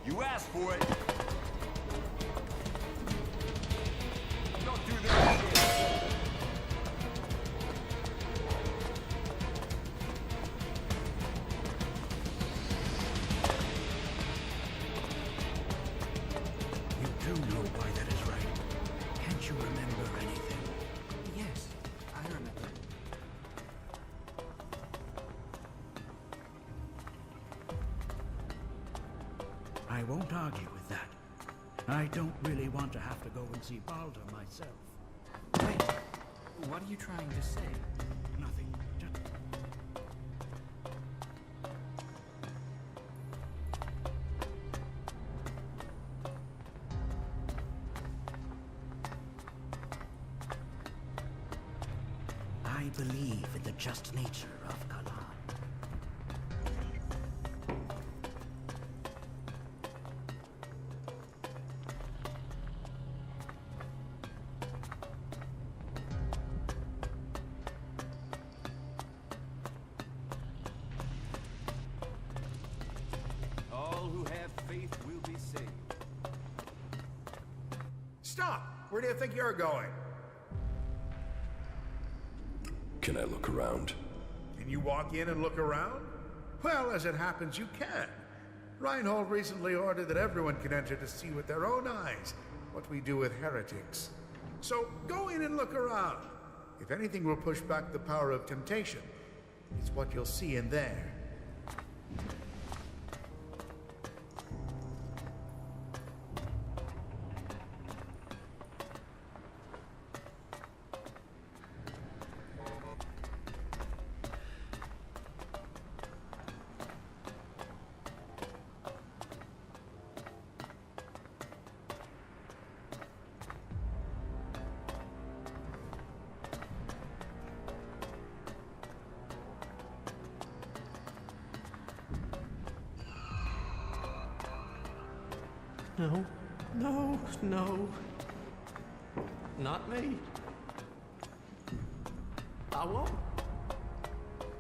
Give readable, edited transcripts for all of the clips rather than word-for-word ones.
You asked for it. Don't do that shit. You do know why that is right. Can't you remember anything? Yes, I remember. I won't argue with that. I don't really want to have to go and see Balder myself. Wait, what are you trying to say? Nothing. Just... I believe in the just nature of Kalan. All who have faith will be saved. Stop! Where do you think you're going? Can I look around? Can you walk in and look around? Well, as it happens, you can. Reinhold recently ordered that everyone can enter to see with their own eyes what we do with heretics. So go in and look around. If anything will push back the power of temptation, it's what you'll see in there. No, no, no. Not me. I won't.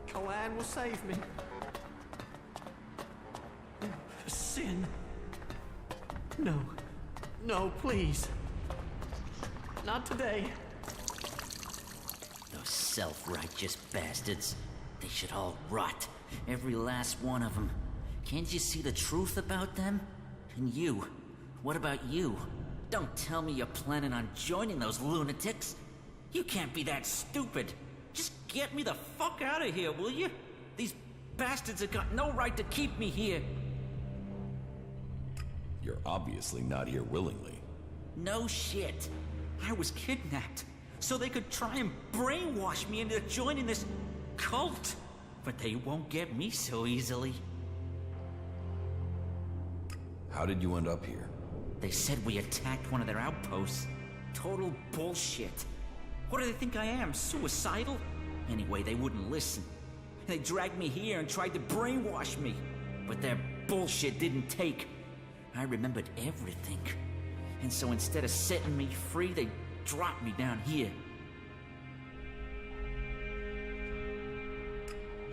Kalan will save me. Sin. No. No, please. Not today. Those self-righteous bastards. They should all rot. Every last one of them. Can't you see the truth about them? And you. What about you? Don't tell me you're planning on joining those lunatics. You can't be that stupid. Just get me the fuck out of here, will you? These bastards have got no right to keep me here. You're obviously not here willingly. No shit. I was kidnapped, so they could try and brainwash me into joining this cult. But they won't get me so easily. How did you end up here? They said we attacked one of their outposts. Total bullshit. What do they think I am, suicidal? Anyway, they wouldn't listen. They dragged me here and tried to brainwash me. But their bullshit didn't take. I remembered everything. And so instead of setting me free, they dropped me down here.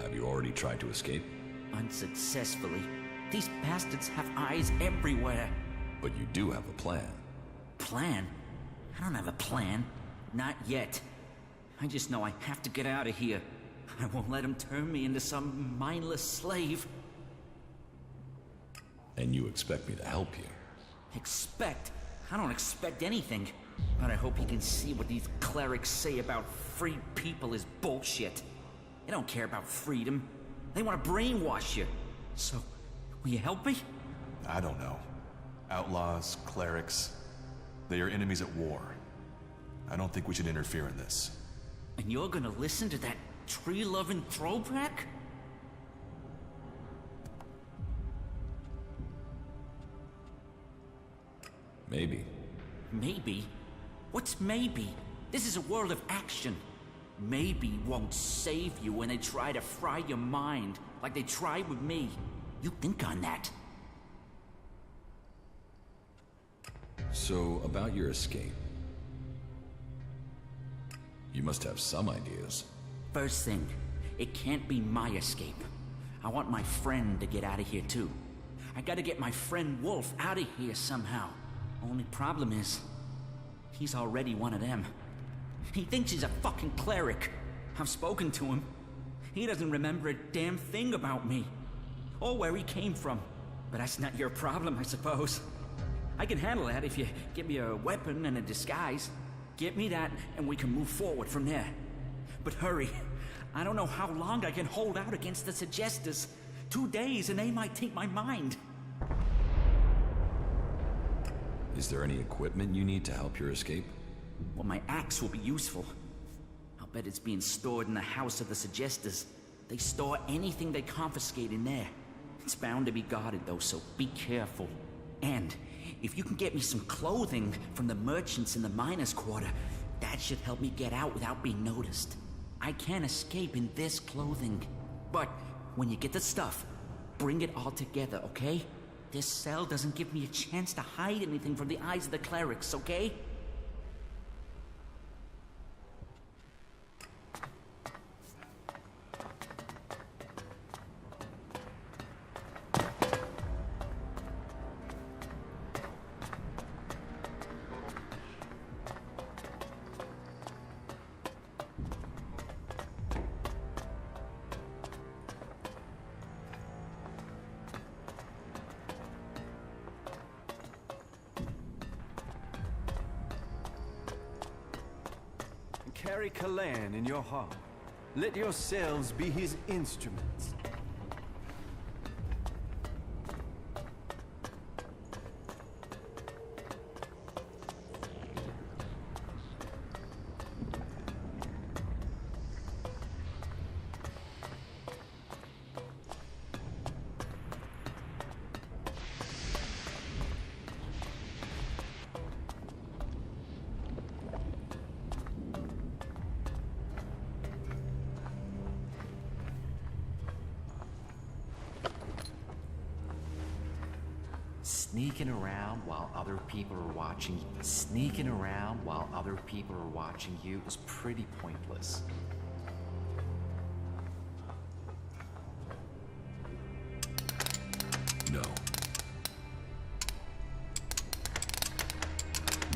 Have you already tried to escape? Unsuccessfully. These bastards have eyes everywhere. But you do have a plan. Plan? I don't have a plan. Not yet. I just know I have to get out of here. I won't let them turn me into some mindless slave. And you expect me to help you? Expect? I don't expect anything. But I hope you can see what these clerics say about free people is bullshit. They don't care about freedom. They want to brainwash you. So, will you help me? I don't know. Outlaws, clerics, they are enemies at war. I don't think we should interfere in this. And you're gonna listen to that tree-loving throwback? Maybe. Maybe? What's maybe? This is a world of action. Maybe won't save you when they try to fry your mind, like they tried with me. You think on that. So, about your escape. You must have some ideas. First thing, it can't be my escape. I want my friend to get out of here too. I gotta get my friend Wolf out of here somehow. Only problem is, he's already one of them. He thinks he's a fucking cleric. I've spoken to him. He doesn't remember a damn thing about me. Or where he came from. But that's not your problem, I suppose. I can handle that if you give me a weapon and a disguise. Get me that, and we can move forward from there. But hurry. I don't know how long I can hold out against the Suggestors. 2 days and they might take my mind. Is there any equipment you need to help your escape? Well, my axe will be useful. I'll bet it's being stored in the house of the Suggestors. They store anything they confiscate in there. It's bound to be guarded, though, so be careful. And if you can get me some clothing from the merchants in the miners' quarter, that should help me get out without being noticed. I can't escape in this clothing. But when you get the stuff, bring it all together, okay? This cell doesn't give me a chance to hide anything from the eyes of the clerics, okay? Carry Kalan in your heart. Let yourselves be his instruments. Sneaking around while other people are watching you is pretty pointless. No.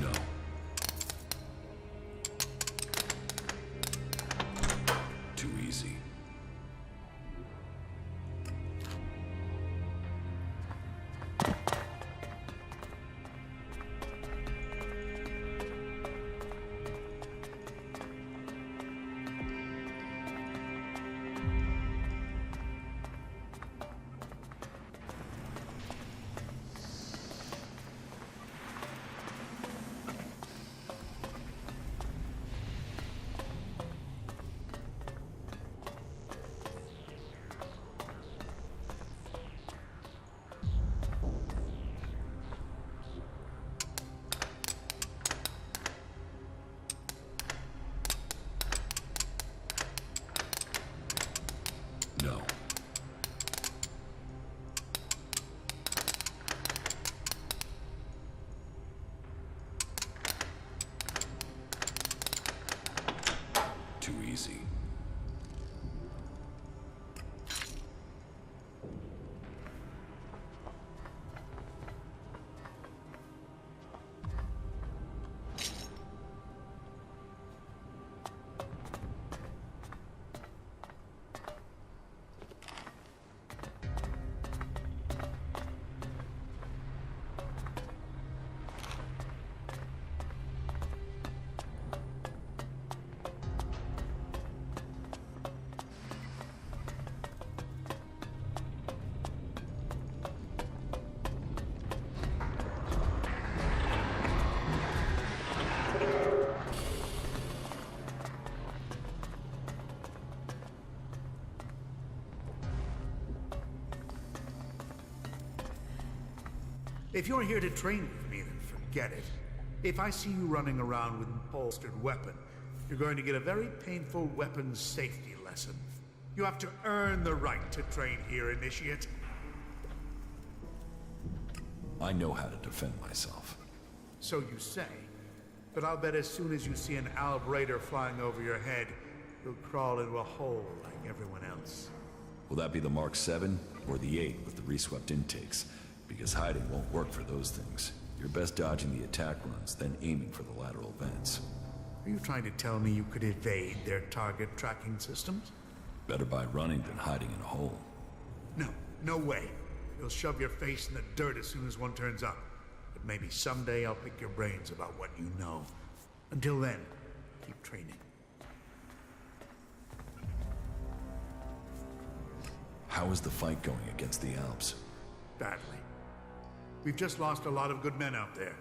No. Too easy. No. Too easy. If you're here to train with me, then forget it. If I see you running around with an holstered weapon, you're going to get a very painful weapons safety lesson. You have to earn the right to train here, Initiate. I know how to defend myself. So you say. But I'll bet as soon as you see an Alb Raider flying over your head, you'll crawl into a hole like everyone else. Will that be the Mark 7 or the 8 with the reswept intakes? Because hiding won't work for those things. You're best dodging the attack runs, then aiming for the lateral vents. Are you trying to tell me you could evade their target tracking systems? Better by running than hiding in a hole. No, no way. You'll shove your face in the dirt as soon as one turns up. But maybe someday I'll pick your brains about what you know. Until then, keep training. How is the fight going against the Alps? Badly. We've just lost a lot of good men out there.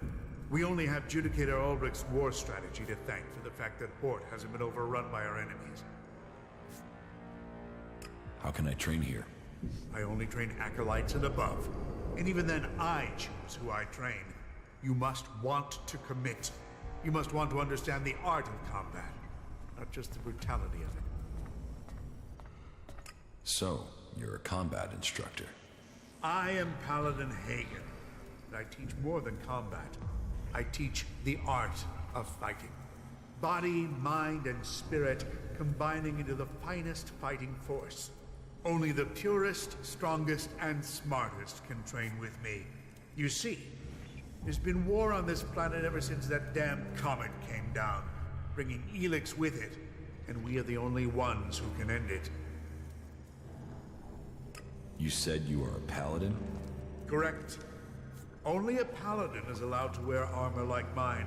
We only have Judicator Ulrich's war strategy to thank for the fact that Hort hasn't been overrun by our enemies. How can I train here? I only train acolytes and above. And even then, I choose who I train. You must want to commit. You must want to understand the art of combat, not just the brutality of it. So, you're a combat instructor. I am Paladin Hagen, and I teach more than combat. I teach the art of fighting. Body, mind, and spirit combining into the finest fighting force. Only the purest, strongest, and smartest can train with me. You see, there's been war on this planet ever since that damn comet came down, bringing Elex with it, and we are the only ones who can end it. You said you are a paladin? Correct. Only a paladin is allowed to wear armor like mine.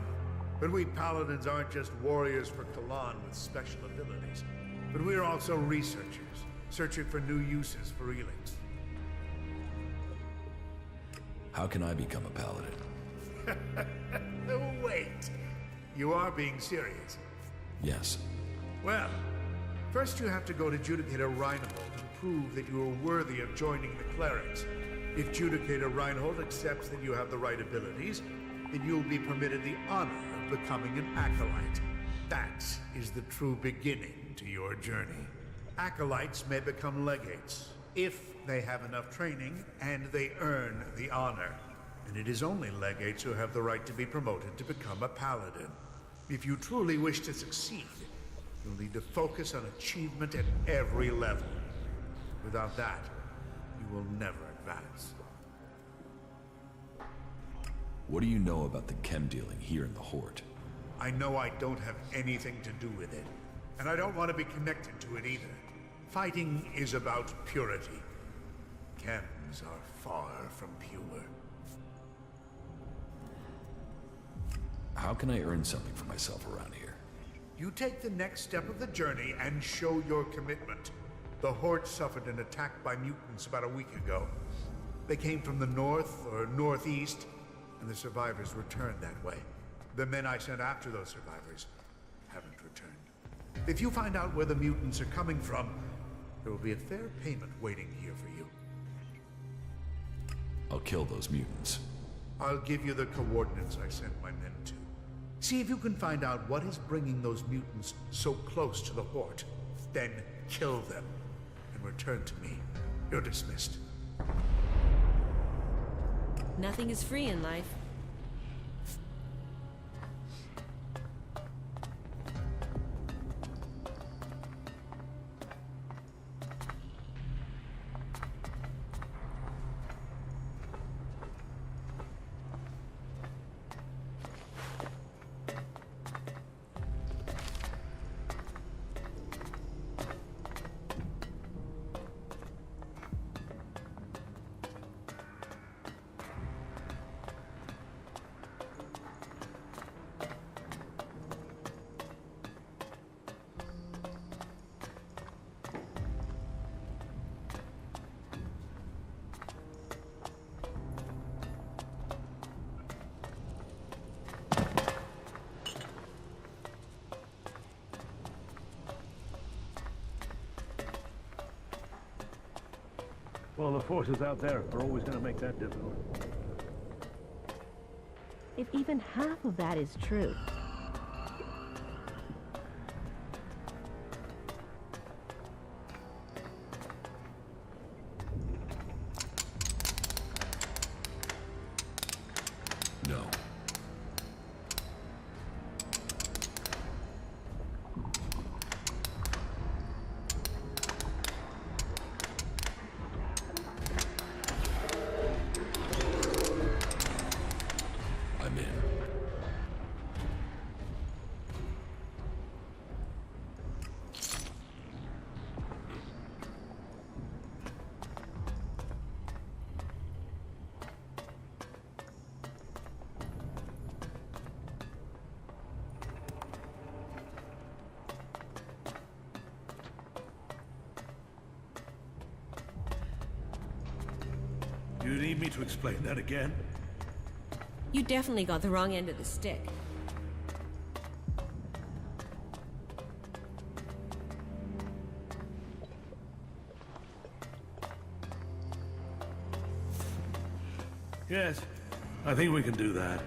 But we paladins aren't just warriors for Kalan with special abilities, but we're also researchers, searching for new uses for Elex. How can I become a paladin? Oh, wait. You are being serious. Yes. Well, first you have to go to Judicator Reinhold and prove that you are worthy of joining the clerics. If Judicator Reinhold accepts that you have the right abilities, then you'll be permitted the honor of becoming an acolyte. That is the true beginning to your journey. Acolytes may become legates, if they have enough training and they earn the honor. And it is only legates who have the right to be promoted to become a paladin. If you truly wish to succeed, you'll need to focus on achievement at every level. Without that, you will never advance. What do you know about the chem dealing here in the Hort? I know I don't have anything to do with it, and I don't want to be connected to it either. Fighting is about purity. Chems are far from pure. How can I earn something for myself around here? You take the next step of the journey and show your commitment. The Hort suffered an attack by mutants about a week ago. They came from the north or northeast, and the survivors returned that way. The men I sent after those survivors haven't returned. If you find out where the mutants are coming from, there will be a fair payment waiting here for you. I'll kill those mutants. I'll give you the coordinates I sent my men to. See if you can find out what is bringing those mutants so close to the Hort. Then kill them and return to me. You're dismissed. Nothing is free in life. Well, the forces out there are always going to make that difficult. If even half of that is true, No. Do you need me to explain that again? You definitely got the wrong end of the stick. Yes, I think we can do that.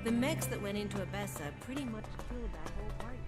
The mechs that went into Abessa pretty much killed that whole party.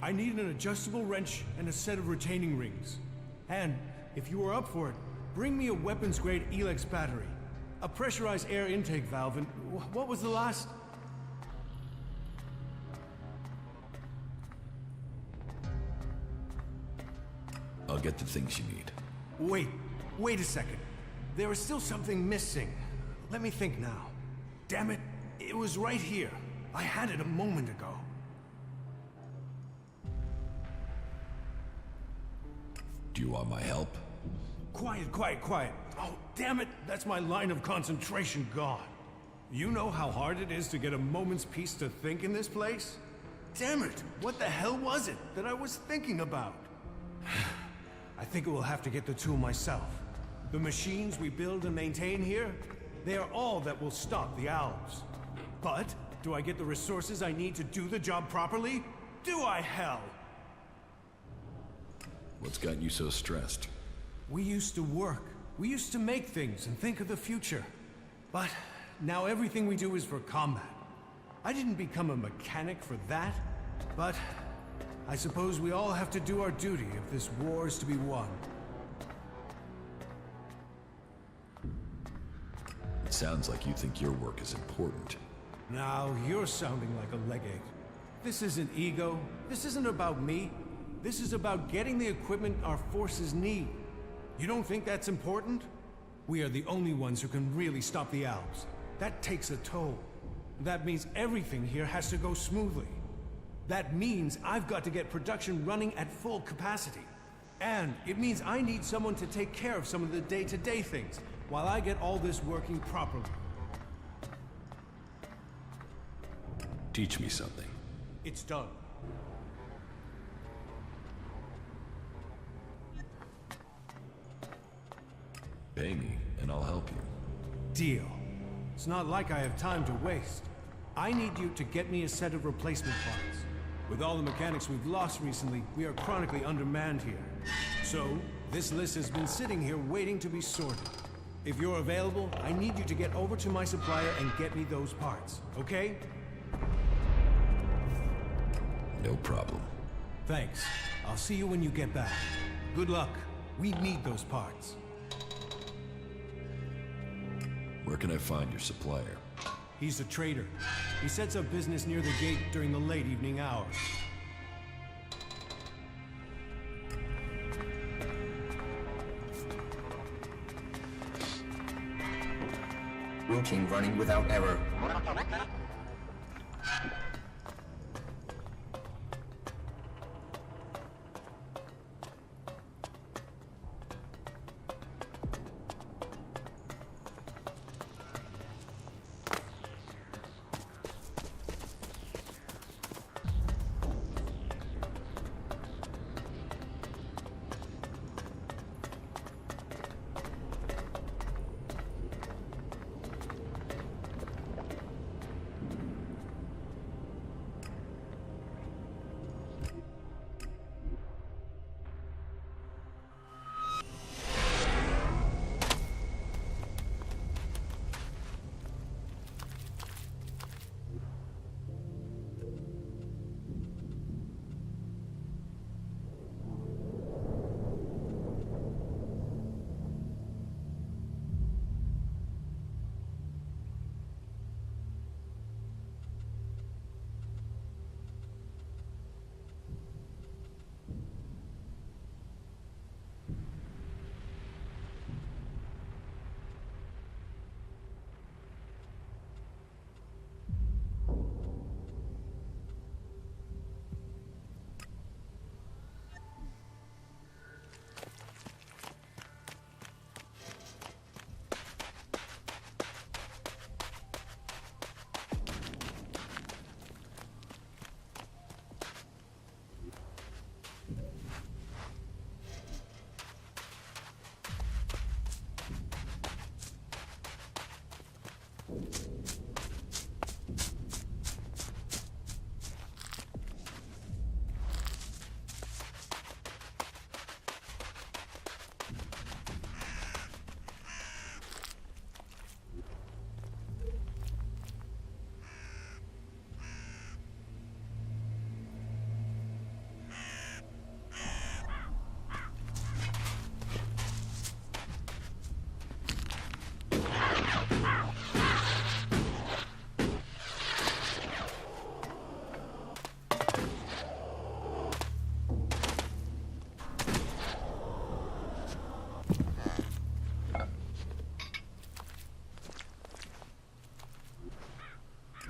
I need an adjustable wrench and a set of retaining rings. And, if you are up for it, bring me a weapons-grade Elex battery, a pressurized air intake valve, and what was the last? I'll get the things you need. Wait a second. There is still something missing. Let me think now. Damn it, it was right here. I had it a moment ago. Do you want my help? Quiet. Oh, damn it, that's my line of concentration gone. You know how hard it is to get a moment's peace to think in this place? Damn it, what the hell was it that I was thinking about? I think I will have to get the tool myself. The machines we build and maintain here, they are all that will stop the owls. But, do I get the resources I need to do the job properly? Do I, hell? What's got you so stressed? We used to work. We used to make things and think of the future. But now everything we do is for combat. I didn't become a mechanic for that, but I suppose we all have to do our duty if this war is to be won. It sounds like you think your work is important. Now, you're sounding like a legate. This isn't ego. This isn't about me. This is about getting the equipment our forces need. You don't think that's important? We are the only ones who can really stop the Alps. That takes a toll. That means everything here has to go smoothly. That means I've got to get production running at full capacity. And it means I need someone to take care of some of the day-to-day things, while I get all this working properly. Teach me something. It's done. Pay me, and I'll help you. Deal. It's not like I have time to waste. I need you to get me a set of replacement parts. With all the mechanics we've lost recently, we are chronically undermanned here. So, this list has been sitting here waiting to be sorted. If you're available, I need you to get over to my supplier and get me those parts, okay? No problem. Thanks. I'll see you when you get back. Good luck. We need those parts. Where can I find your supplier? He's a trader. He sets up business near the gate during the late evening hours. Routing running without error.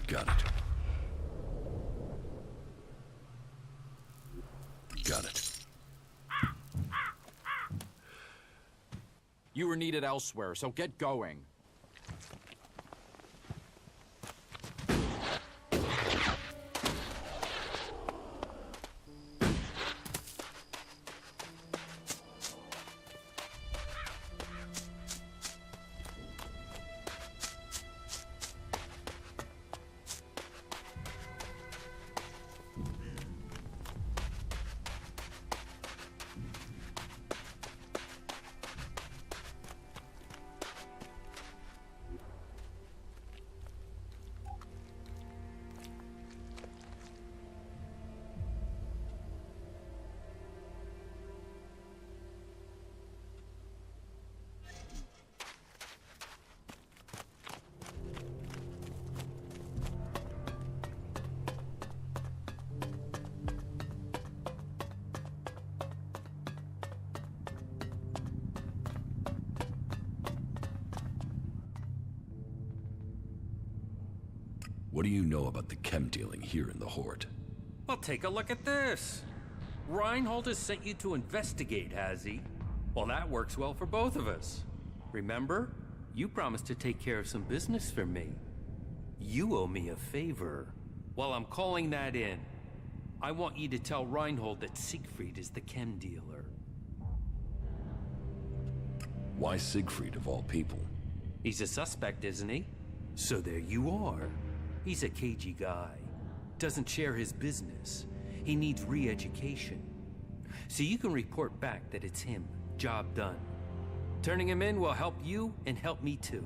Got it. Got it. You were needed elsewhere, so get going. What do you know about the chem dealing here in the Horde? Well, take a look at this. Reinhold has sent you to investigate, has he? Well, that works well for both of us. Remember? You promised to take care of some business for me. You owe me a favor. Well, I'm calling that in. I want you to tell Reinhold that Siegfried is the chem dealer. Why Siegfried of all people? He's a suspect, isn't he? So there you are. He's a cagey guy. Doesn't share his business. He needs re-education. So you can report back that it's him. Job done. Turning him in will help you and help me too.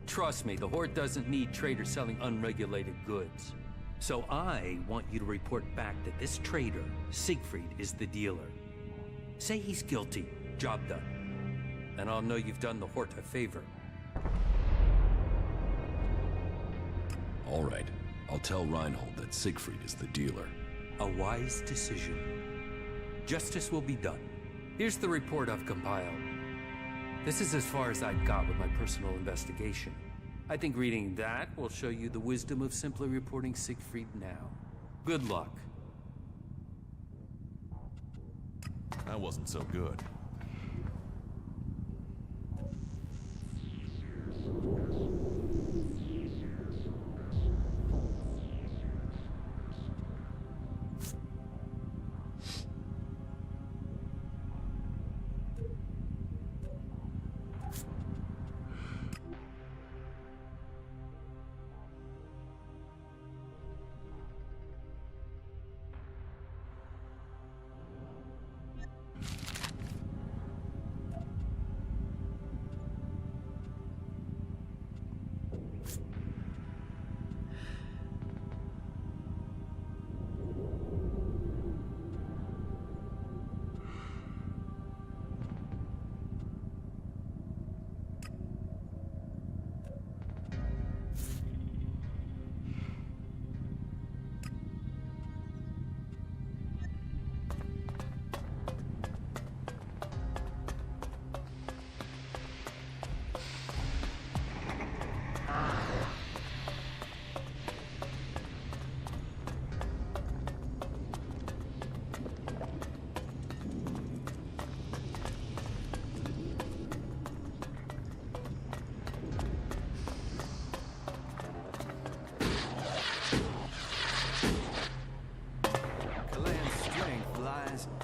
Trust me, the Horde doesn't need traders selling unregulated goods. So I want you to report back that this trader, Siegfried, is the dealer. Say he's guilty. Job done. And I'll know you've done the Horde a favor. All right. I'll tell Reinhold that Siegfried is the dealer. A wise decision. Justice will be done. Here's the report I've compiled. This is as far as I've got with my personal investigation. I think reading that will show you the wisdom of simply reporting Siegfried now. Good luck. That wasn't so good.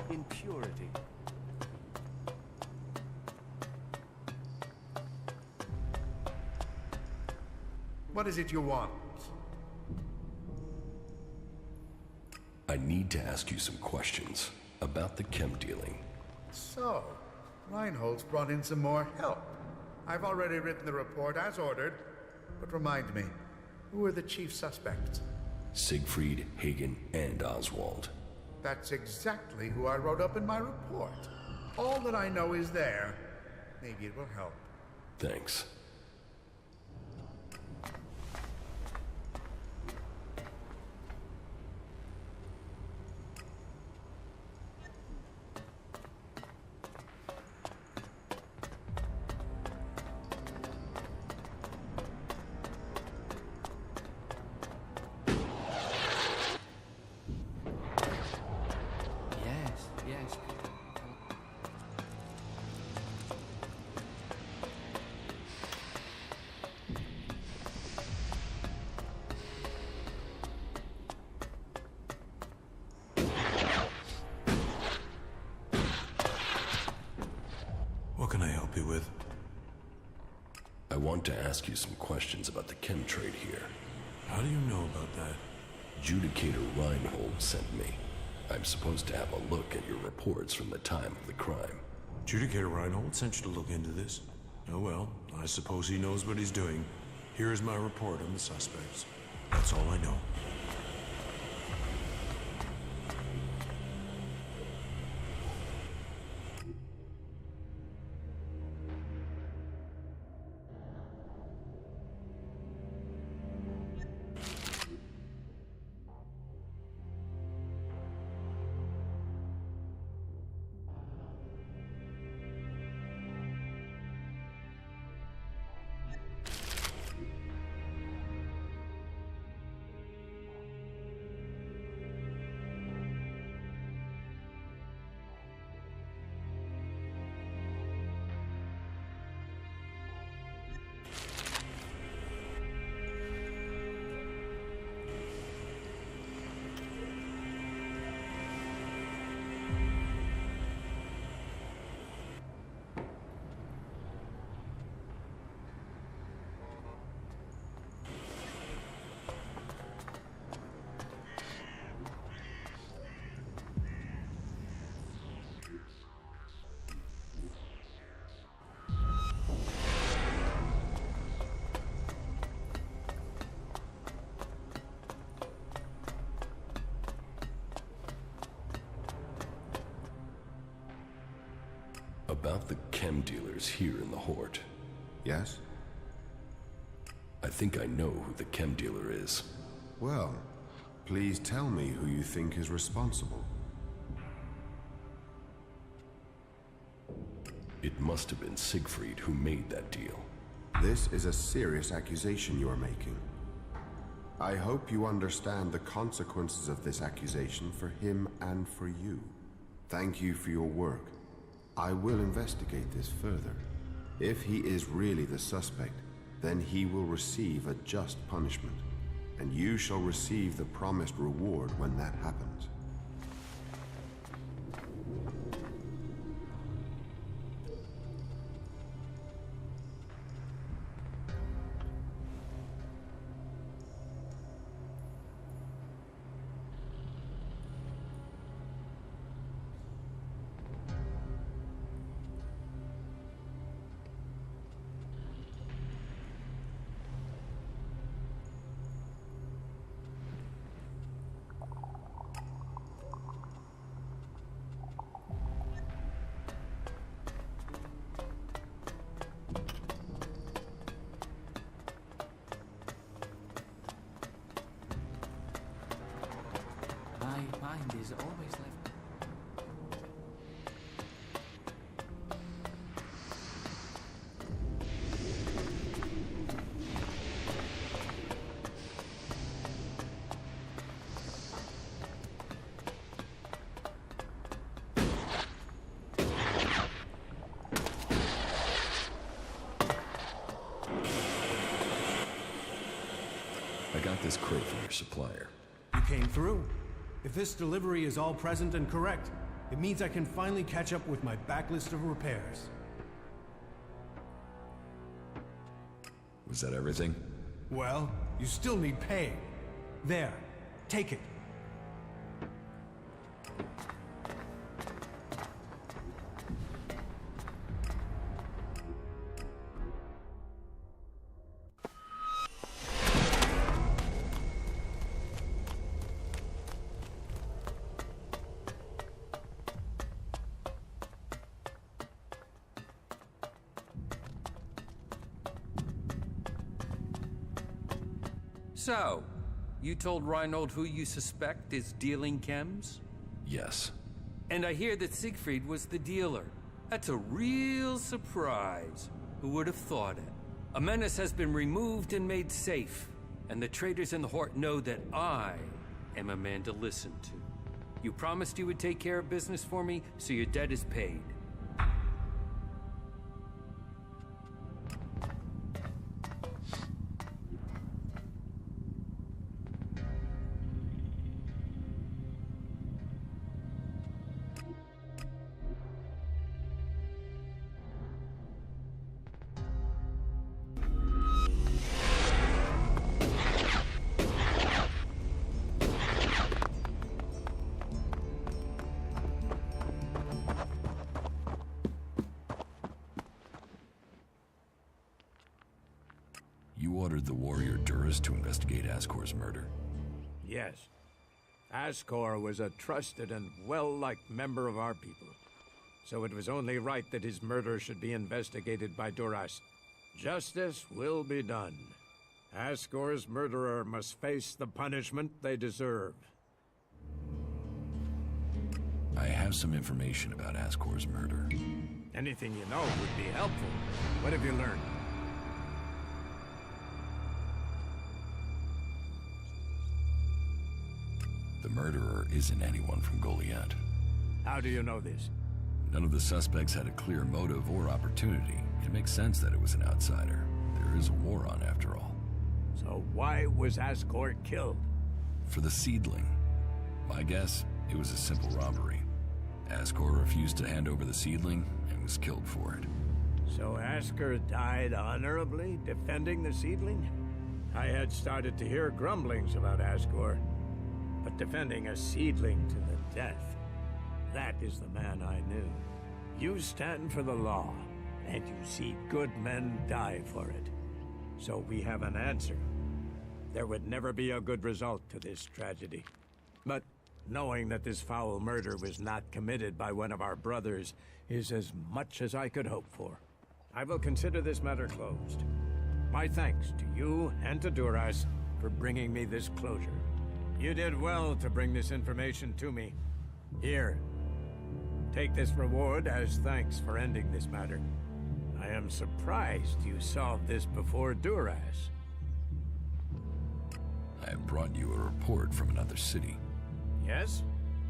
In purity. What is it you want? I need to ask you some questions about the chem dealing. So, Reinhold's brought in some more help. I've already written the report as ordered, but remind me, who are the chief suspects? Siegfried, Hagen, and Oswald. That's exactly who I wrote up in my report. All that I know is there. Maybe it will help. Thanks. Yes. What can I help you with? I want to ask you some questions about the chem trade here. How do you know about that? Judicator Reinhold sent me. I'm supposed to have a look at your reports from the time of the crime. Judicator Reinhold sent you to look into this? Oh well, I suppose he knows what he's doing. Here is my report on the suspects. That's all I know. About the chem dealers here in the Hort. Yes? I think I know who the chem dealer is. Well, please tell me who you think is responsible. It must have been Siegfried who made that deal. This is a serious accusation you are making. I hope you understand the consequences of this accusation for him and for you. Thank you for your work. I will investigate this further. If he is really the suspect, then he will receive a just punishment, and you shall receive the promised reward when that happens. My mind is always left. I got this crate from your supplier. You came through. If this delivery is all present and correct, it means I can finally catch up with my backlist of repairs. Was that everything? Well, you still need paying. There, take it. So, you told Reinhold who you suspect is dealing chems? Yes. And I hear that Siegfried was the dealer. That's a real surprise. Who would have thought it? A menace has been removed and made safe, and the traders in the Hort know that I am a man to listen to. You promised you would take care of business for me, so your debt is paid. You ordered the warrior Duras to investigate Ascor's murder? Yes. Ascor was a trusted and well-liked member of our people, so it was only right that his murder should be investigated by Duras. Justice will be done. Ascor's murderer must face the punishment they deserve. I have some information about Ascor's murder. Anything you know would be helpful. What have you learned? The murderer isn't anyone from Goliath. How do you know this? None of the suspects had a clear motive or opportunity. It makes sense that it was an outsider. There is a war on, after all. So why was Ascor killed? For the seedling. My guess, it was a simple robbery. Ascor refused to hand over the seedling and was killed for it. So Ascor died honorably, defending the seedling? I had started to hear grumblings about Ascor, but defending a seedling to the death, that is the man I knew. You stand for the law, and you see good men die for it. So we have an answer. There would never be a good result to this tragedy. But knowing that this foul murder was not committed by one of our brothers is as much as I could hope for. I will consider this matter closed. My thanks to you and to Duras for bringing me this closure. You did well to bring this information to me. Here, take this reward as thanks for ending this matter. I am surprised you solved this before Duras. I have brought you a report from another city. Yes?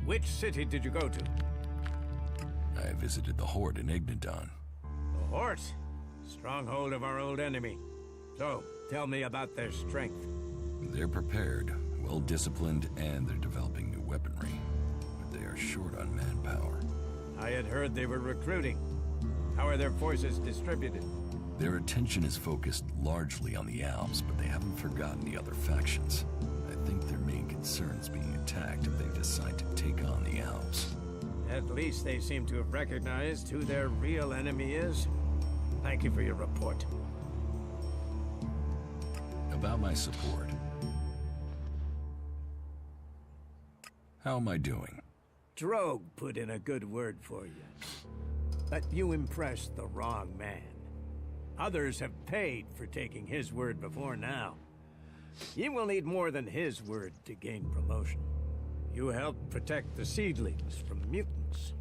Which city did you go to? I visited the Horde in Ignadon. The Horde? Stronghold of our old enemy. So, tell me about their strength. They're prepared, well-disciplined, and they're developing new weaponry. But they are short on manpower. I had heard they were recruiting. How are their forces distributed? Their attention is focused largely on the Alps, but they haven't forgotten the other factions. I think their main concern is being attacked if they decide to take on the Alps. At least they seem to have recognized who their real enemy is. Thank you for your report. About my support. How am I doing? Drogue put in a good word for you. But you impressed the wrong man. Others have paid for taking his word before now. You will need more than his word to gain promotion. You helped protect the seedlings from mutants.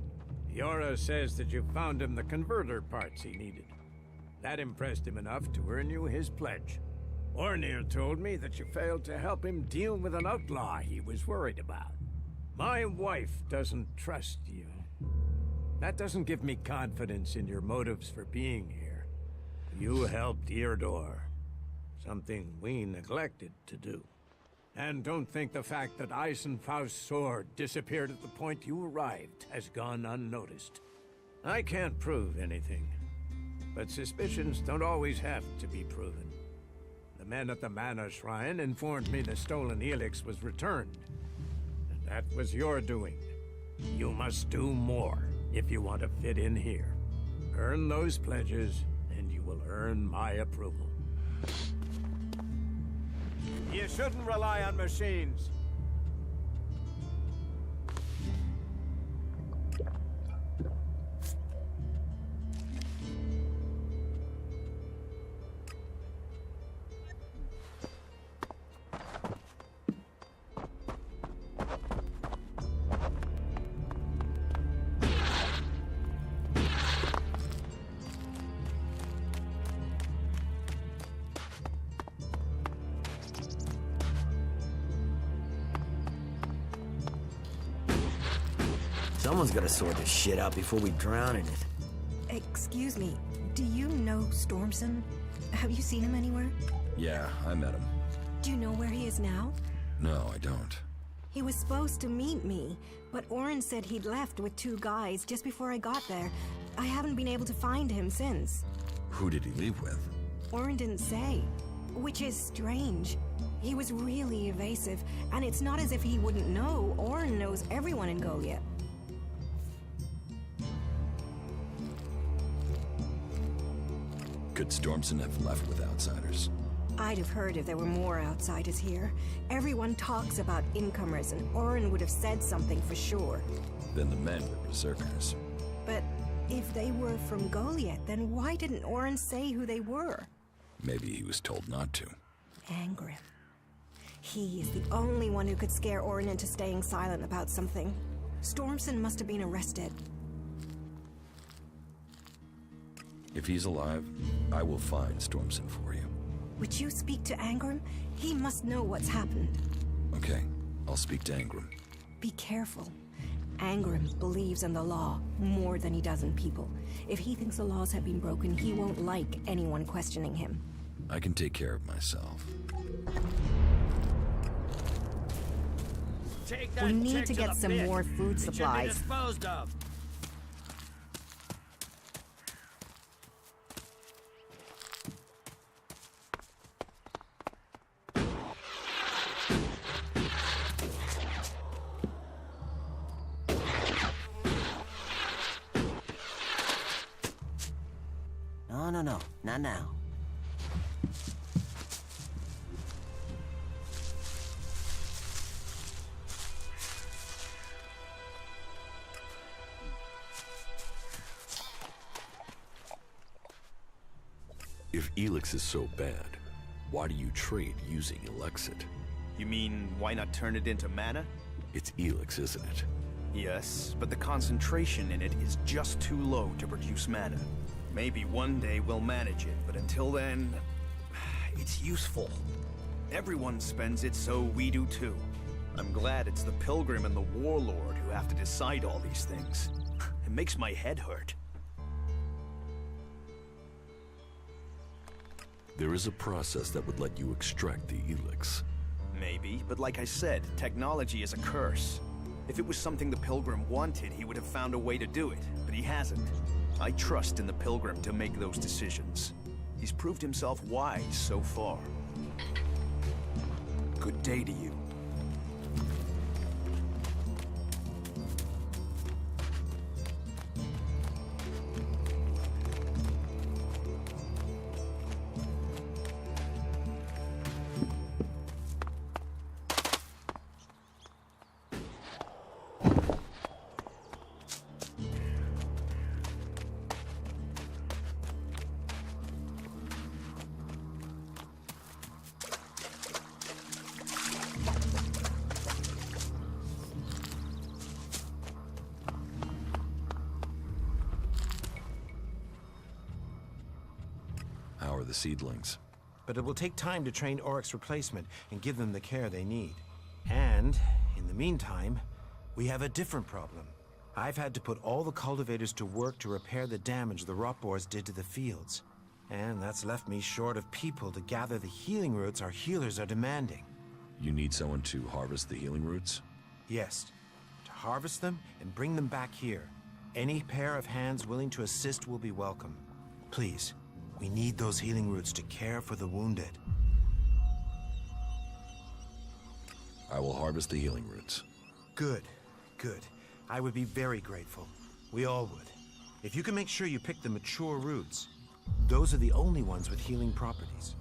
Yora says that you found him the converter parts he needed. That impressed him enough to earn you his pledge. Ornir told me that you failed to help him deal with an outlaw he was worried about. My wife doesn't trust you. That doesn't give me confidence in your motives for being here. You helped Eardor, something we neglected to do. And don't think the fact that Eisenfaust's sword disappeared at the point you arrived has gone unnoticed. I can't prove anything, but suspicions don't always have to be proven. The men at the Mana Shrine informed me the stolen Elex was returned, and that was your doing. You must do more if you want to fit in here. Earn those pledges, and you will earn my approval. You shouldn't rely on machines. Someone's gotta sort this shit out before we drown in it. Excuse me, do you know Stormson? Have you seen him anywhere? Yeah, I met him. Do you know where he is now? No, I don't. He was supposed to meet me, but Orin said he'd left with 2 guys just before I got there. I haven't been able to find him since. Who did he leave with? Orin didn't say, which is strange. He was really evasive, and it's not as if he wouldn't know. Orin knows everyone in Goliath. Could Stormson have left with outsiders? I'd have heard if there were more outsiders here. Everyone talks about incomers, and Orin would have said something for sure. Then the men were berserkers. But if they were from Goliath, then why didn't Orin say who they were? Maybe he was told not to. Angrim. He is the only one who could scare Orin into staying silent about something. Stormson must have been arrested. If he's alive, I will find Stormson for you. Would you speak to Angrim? He must know what's happened. Okay, I'll speak to Angrim. Be careful. Angrim believes in the law more than he does in people. If he thinks the laws have been broken, he won't like anyone questioning him. I can take care of myself. We need to get some more food supplies. Disposed of. No, not now. If Elex is so bad, why do you trade using Elexit? You mean, why not turn it into mana? It's Elex, isn't it? Yes, but the concentration in it is just too low to produce mana. Maybe one day we'll manage it, but until then, it's useful. Everyone spends it, so we do too. I'm glad it's the Pilgrim and the Warlord who have to decide all these things. It makes my head hurt. There is a process that would let you extract the Elex. Maybe, but like I said, technology is a curse. If it was something the Pilgrim wanted, he would have found a way to do it, but he hasn't. I trust in the Pilgrim to make those decisions. He's proved himself wise so far. Good day to you. How are the seedlings? But it will take time to train Oryx's replacement and give them the care they need. And, in the meantime, we have a different problem. I've had to put all the cultivators to work to repair the damage the rot boars did to the fields. And that's left me short of people to gather the healing roots our healers are demanding. You need someone to harvest the healing roots? Yes, to harvest them and bring them back here. Any pair of hands willing to assist will be welcome. Please, we need those healing roots to care for the wounded. I will harvest the healing roots. Good, good. I would be very grateful. We all would. If you can make sure you pick the mature roots, those are the only ones with healing properties.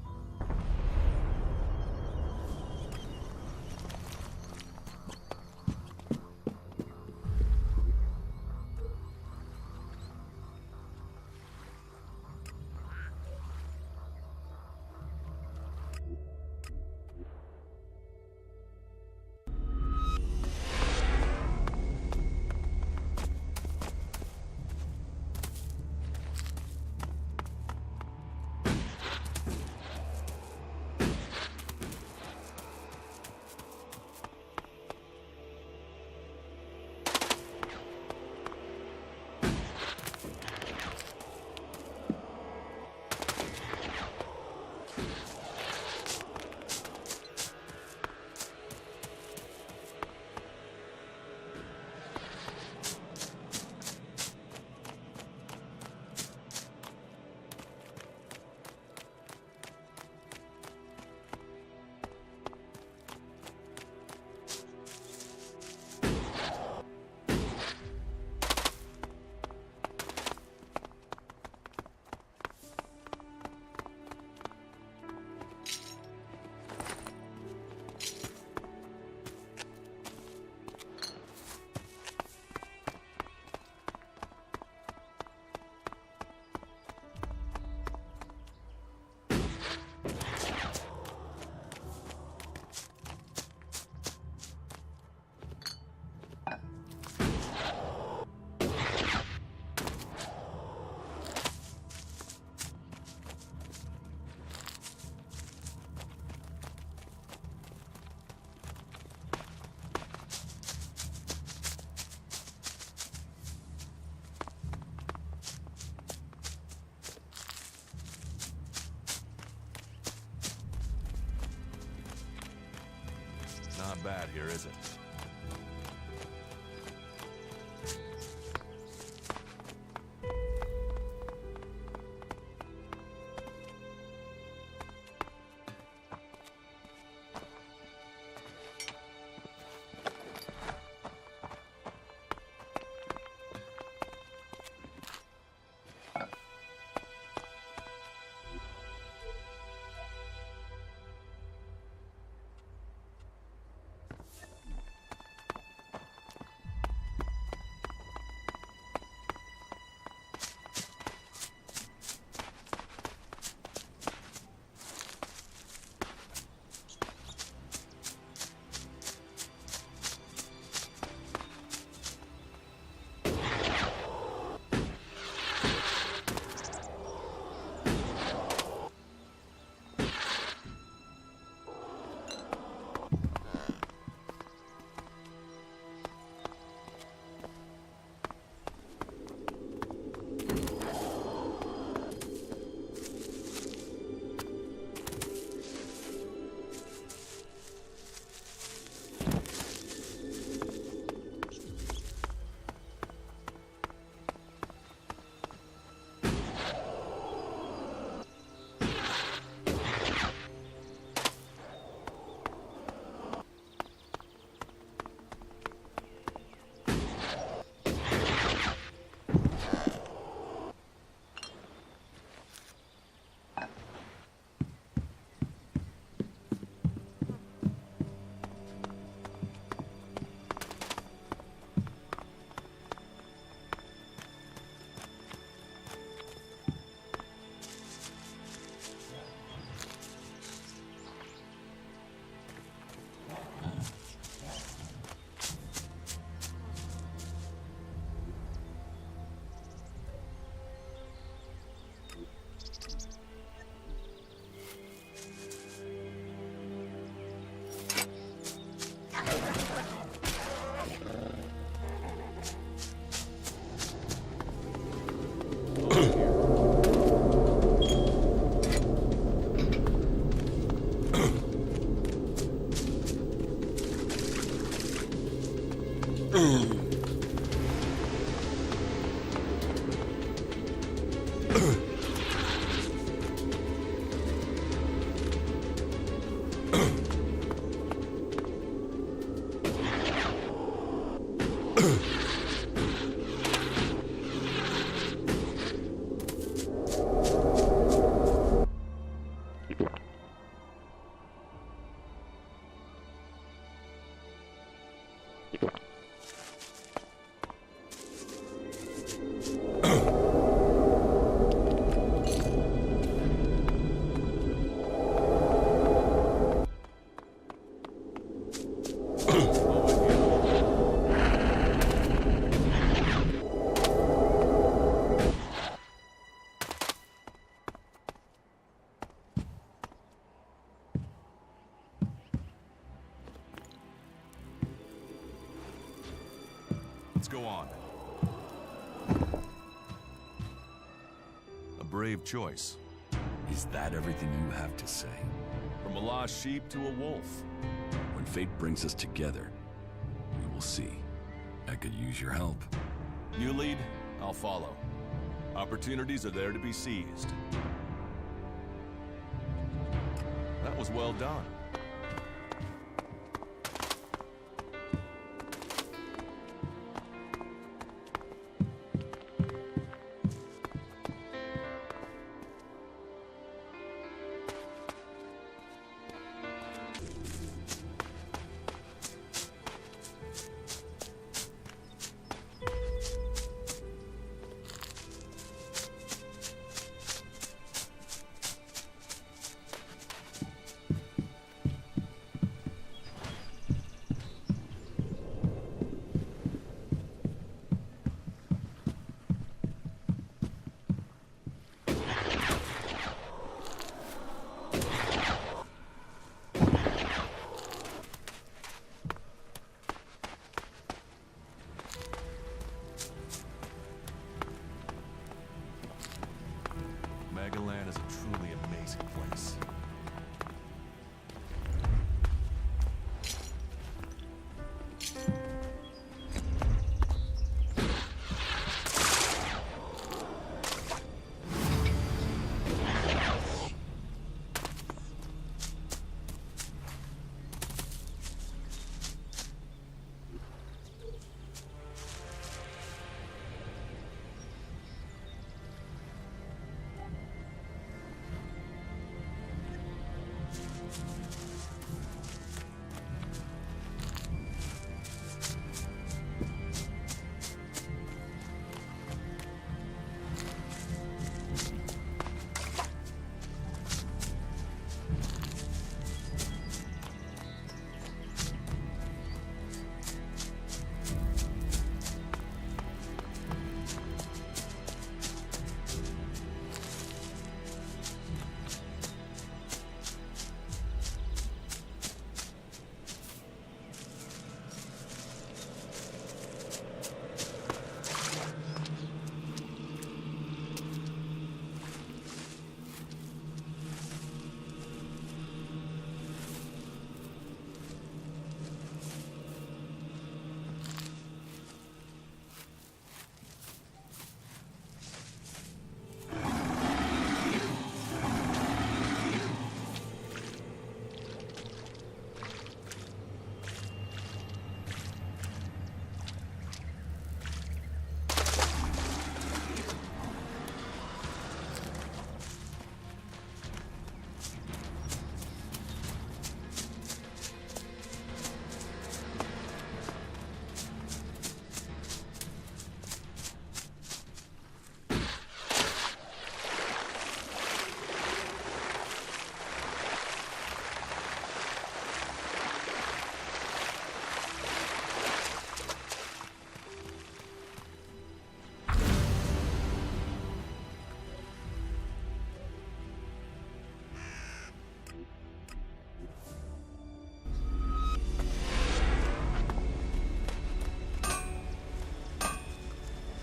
Not bad here, is it? Let's go on. A brave choice. Is that everything you have to say? From a lost sheep to a wolf. When fate brings us together, we will see. I could use your help. You lead, I'll follow. Opportunities are there to be seized. That was well done. Magaland is a truly amazing place.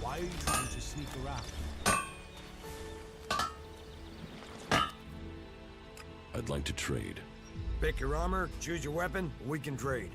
Why are you trying to sneak around? I'd like to trade. Pick your armor, choose your weapon, we can trade.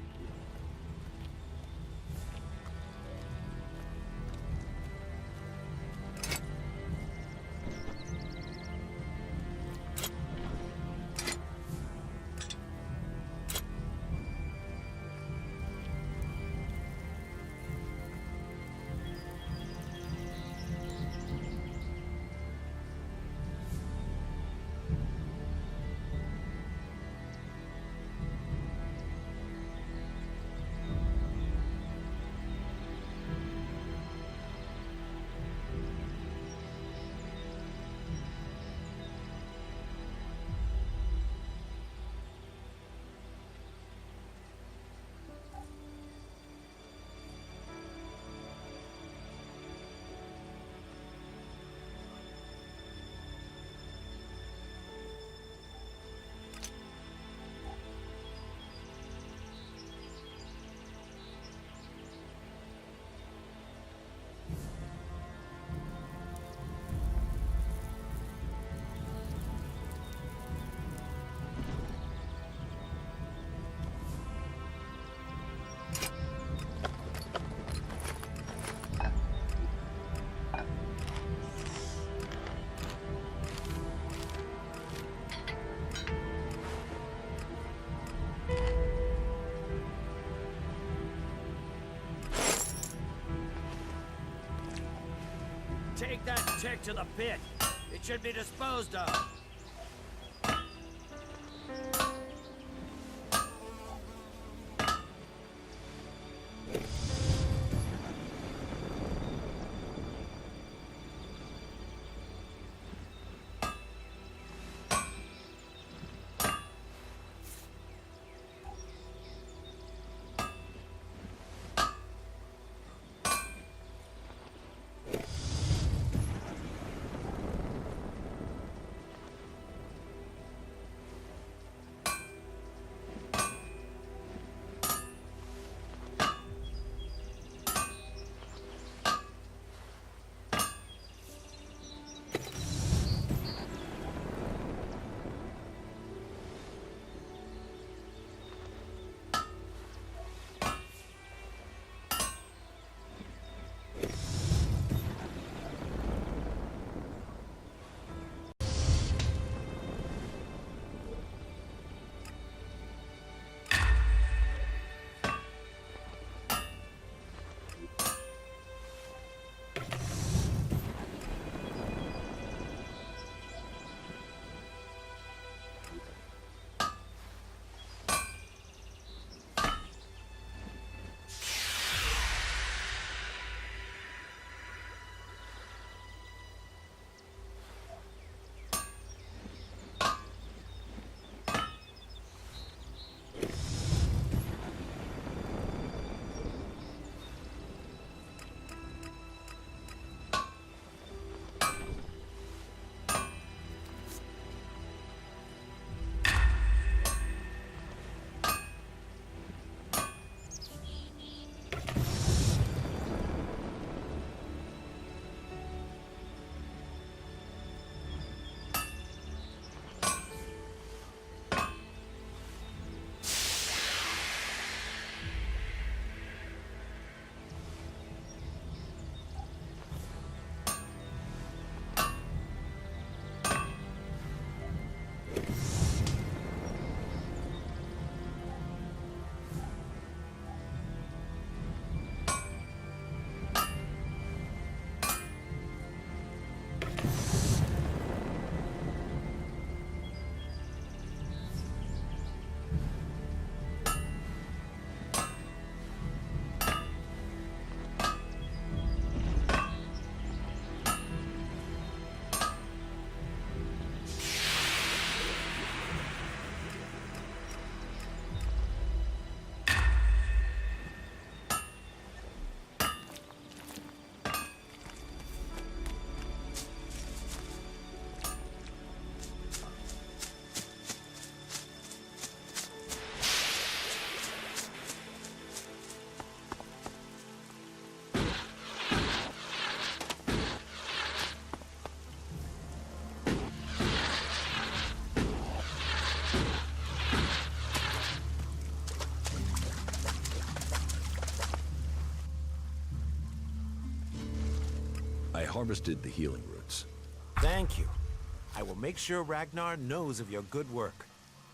Take that tick to the pit. It should be disposed of. I harvested the healing roots. Thank you. I will make sure Ragnar knows of your good work.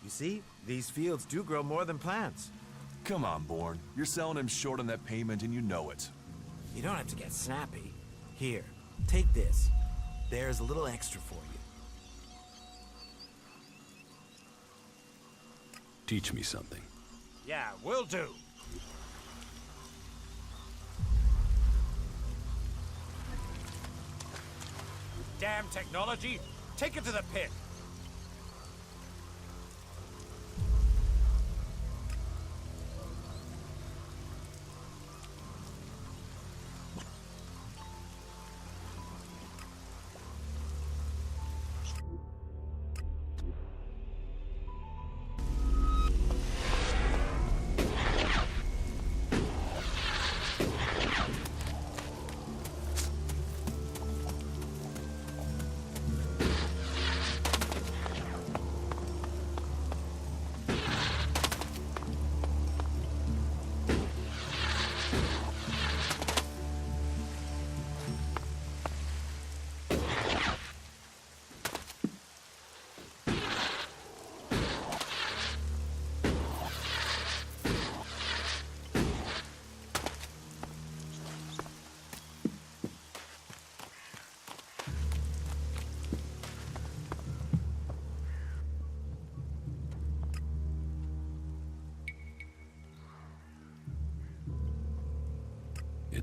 You see, these fields do grow more than plants. Come on, Bourne. You're selling him short on that payment and you know it. You don't have to get snappy. Here, take this. There's a little extra for you. Teach me something. Yeah, will do. Damn technology! Take it to the pit!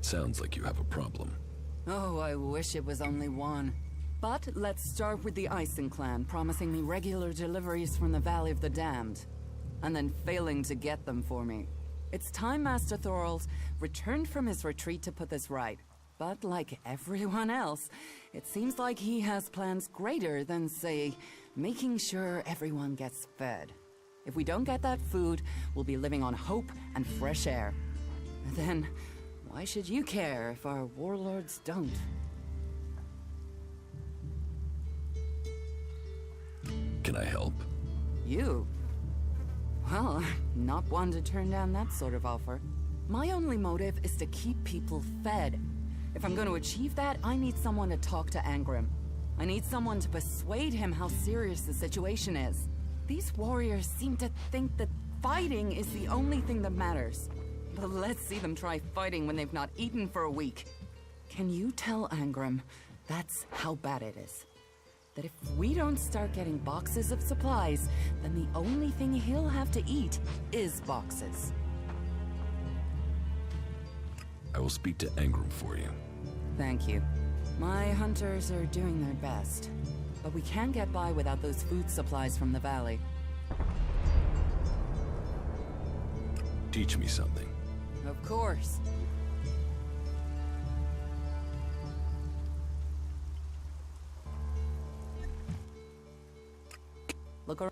It sounds like you have a problem. Oh, I wish it was only one. But let's start with the Ison clan promising me regular deliveries from the Valley of the Damned, and then failing to get them for me. It's time Master Thorald returned from his retreat to put this right. But like everyone else, it seems like he has plans greater than, say, making sure everyone gets fed. If we don't get that food, we'll be living on hope and fresh air. Then, why should you care if our warlords don't? Can I help? You? Well, not one to turn down that sort of offer. My only motive is to keep people fed. If I'm going to achieve that, I need someone to talk to Angrim. I need someone to persuade him how serious the situation is. These warriors seem to think that fighting is the only thing that matters. But let's see them try fighting when they've not eaten for a week. Can you tell Angrim that's how bad it is? That if we don't start getting boxes of supplies, then the only thing he'll have to eat is boxes. I will speak to Angrim for you. Thank you. My hunters are doing their best, but we can't get by without those food supplies from the valley. Teach me something. Of course. Look around.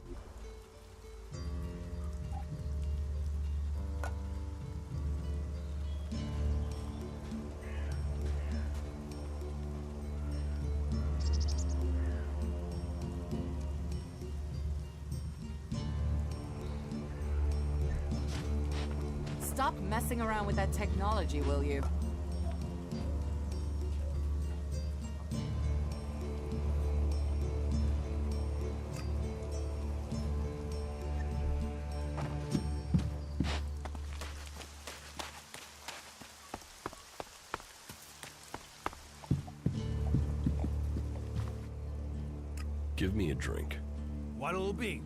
Stop messing around with that technology, will you? Give me a drink. What'll it be?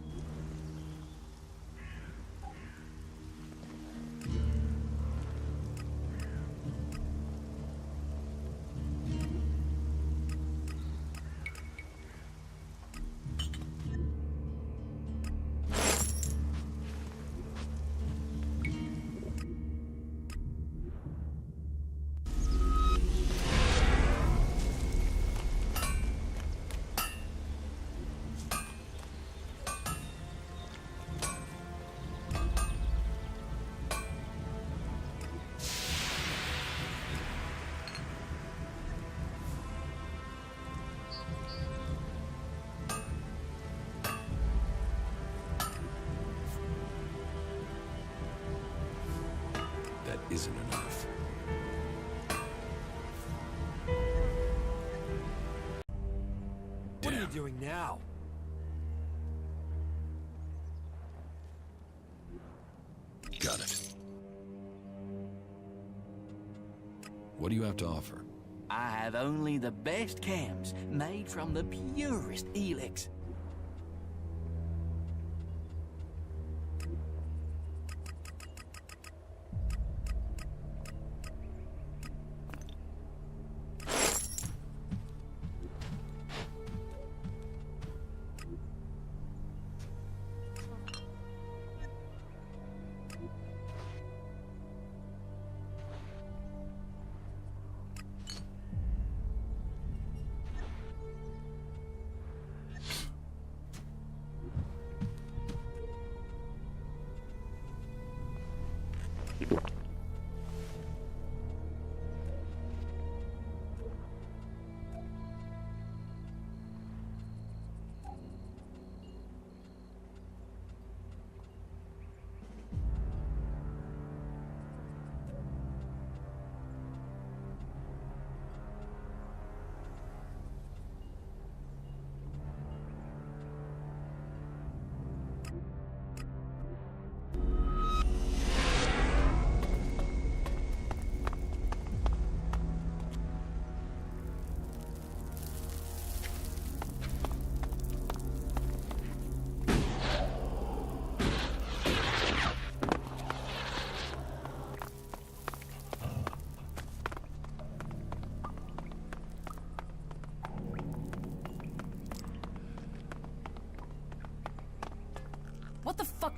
That isn't enough. What are you doing now? Got it. What do you have to offer? I have only the best cams, made from the purest Elex.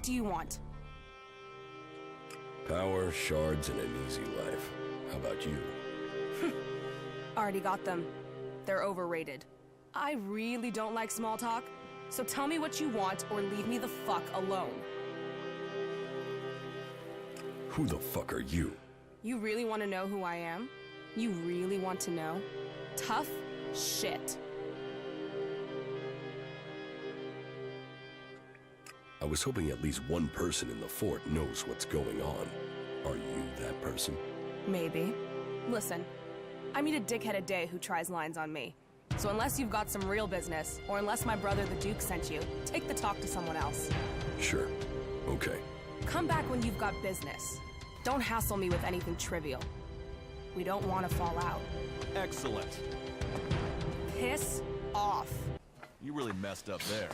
do you want? Power, shards, and an easy life. How about you? Already got them. They're overrated. I really don't like small talk, so tell me what you want or leave me the fuck alone. Who the fuck are you? You really want to know who I am? You really want to know? Tough shit. I was hoping at least one person in the fort knows what's going on. Are you that person? Maybe. Listen, I meet a dickhead a day who tries lines on me. So unless you've got some real business, or unless my brother the Duke sent you, take the talk to someone else. Sure. Okay. Come back when you've got business. Don't hassle me with anything trivial. We don't want to fall out. Excellent. Piss off. You really messed up there.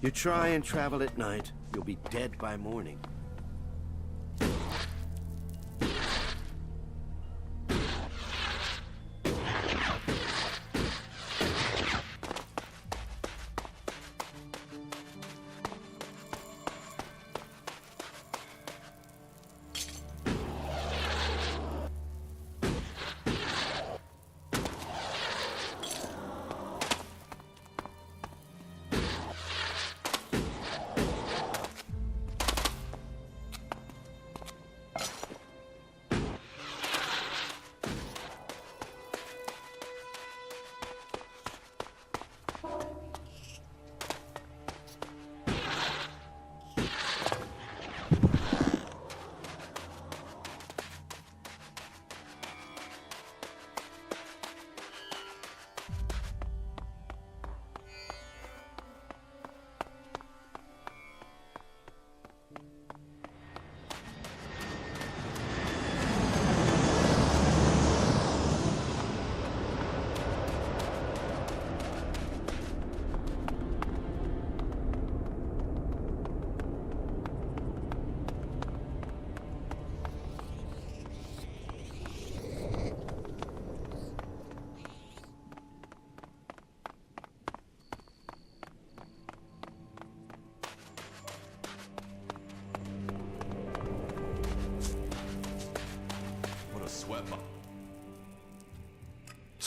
You try and travel at night, you'll be dead by morning.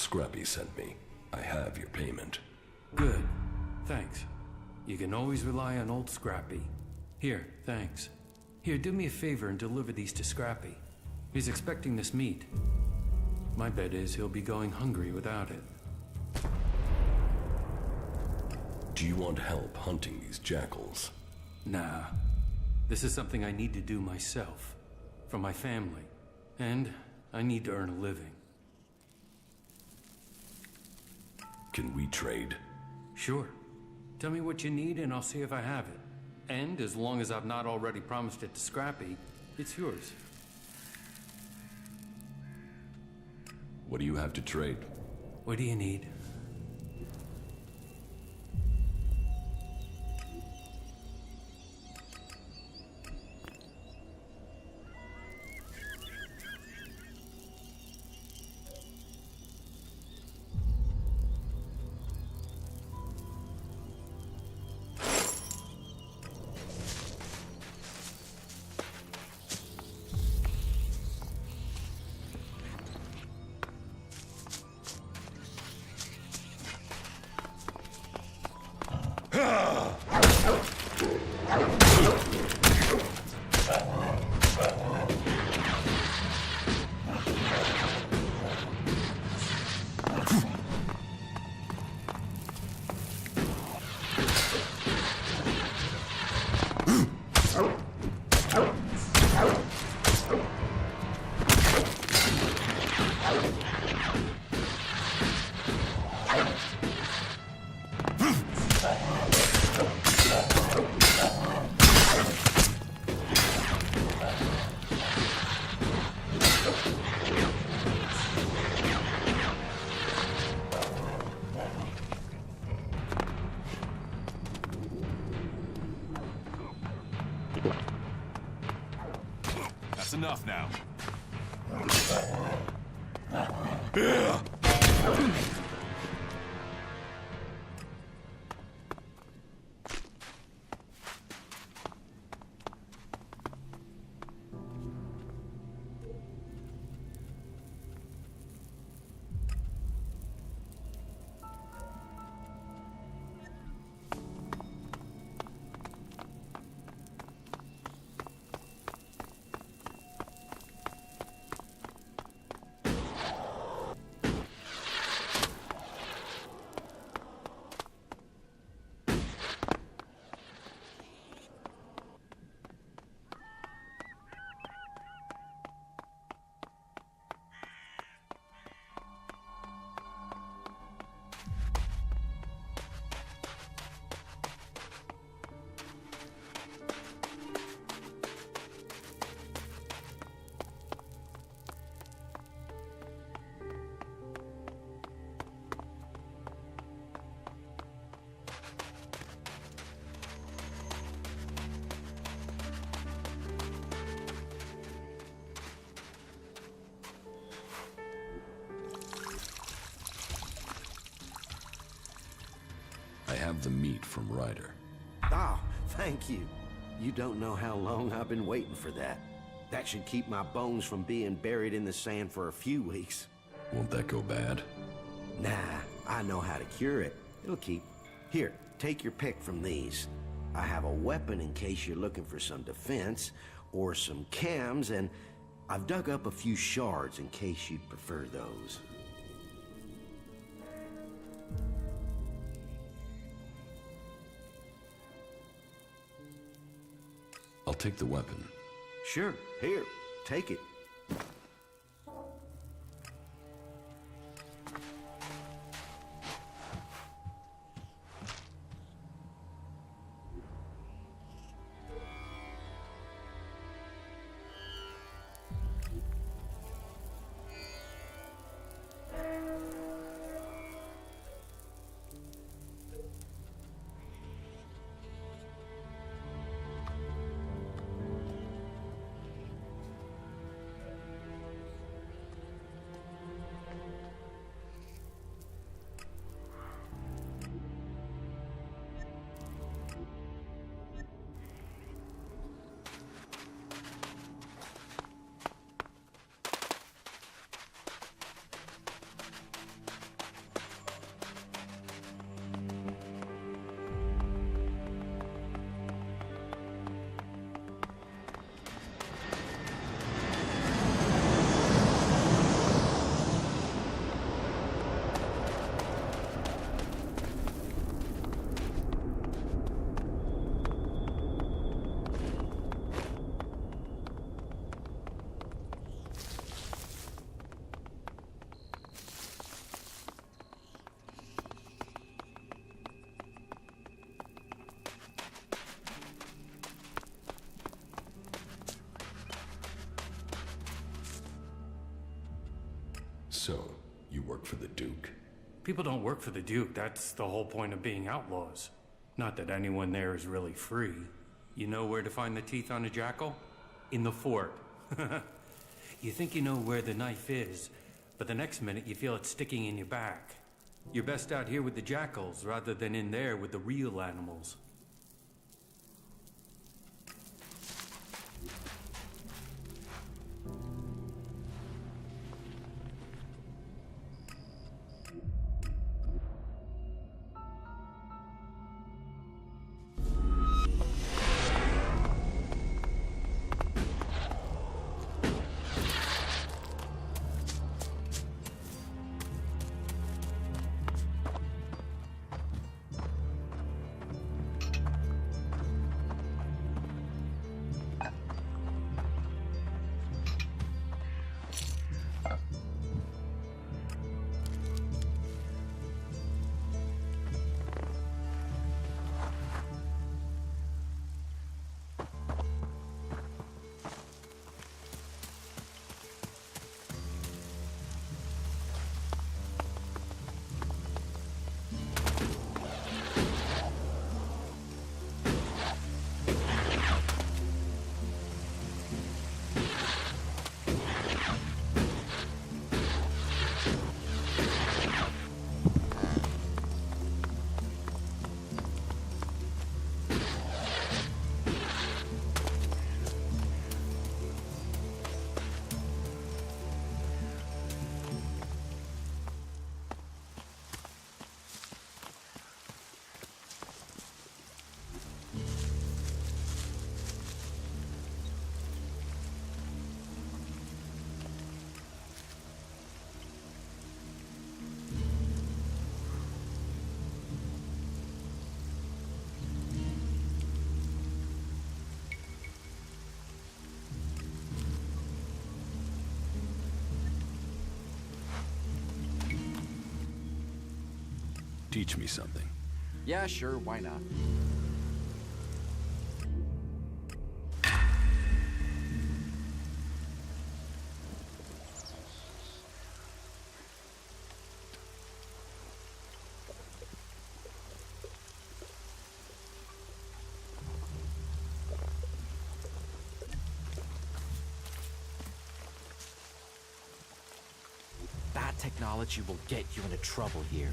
Scrappy sent me. I have your payment. Good. Thanks. You can always rely on old Scrappy. Here, thanks. Here, do me a favor and deliver these to Scrappy. He's expecting this meat. My bet is he'll be going hungry without it. Do you want help hunting these jackals? Nah. This is something I need to do myself. For my family. And I need to earn a living. Can we trade? Sure. Tell me what you need and I'll see if I have it. And as long as I've not already promised it to Scrappy, it's yours. What do you have to trade? What do you need? enough now. I have the meat from Ryder. Oh, thank you. You don't know how long I've been waiting for that. That should keep my bones from being buried in the sand for a few weeks. Won't that go bad? Nah, I know how to cure it. It'll keep. Here, take your pick from these. I have a weapon in case you're looking for some defense, or some cams, and I've dug up a few shards in case you'd prefer those. I'll take the weapon. Sure, here, take it. So, you work for the Duke? People don't work for the Duke. That's the whole point of being outlaws. Not that anyone there is really free. You know where to find the teeth on a jackal? In the fort. You think you know where the knife is, but the next minute you feel it sticking in your back. You're best out here with the jackals rather than in there with the real animals. Teach me something. Yeah, sure, why not? That technology will get you into trouble here.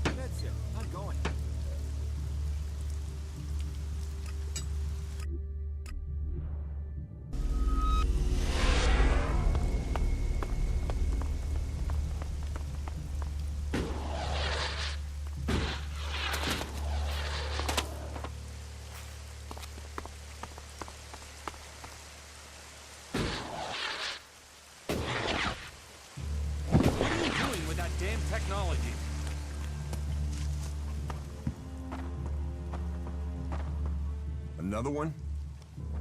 That's it. I'm going. Damn technology. Another one?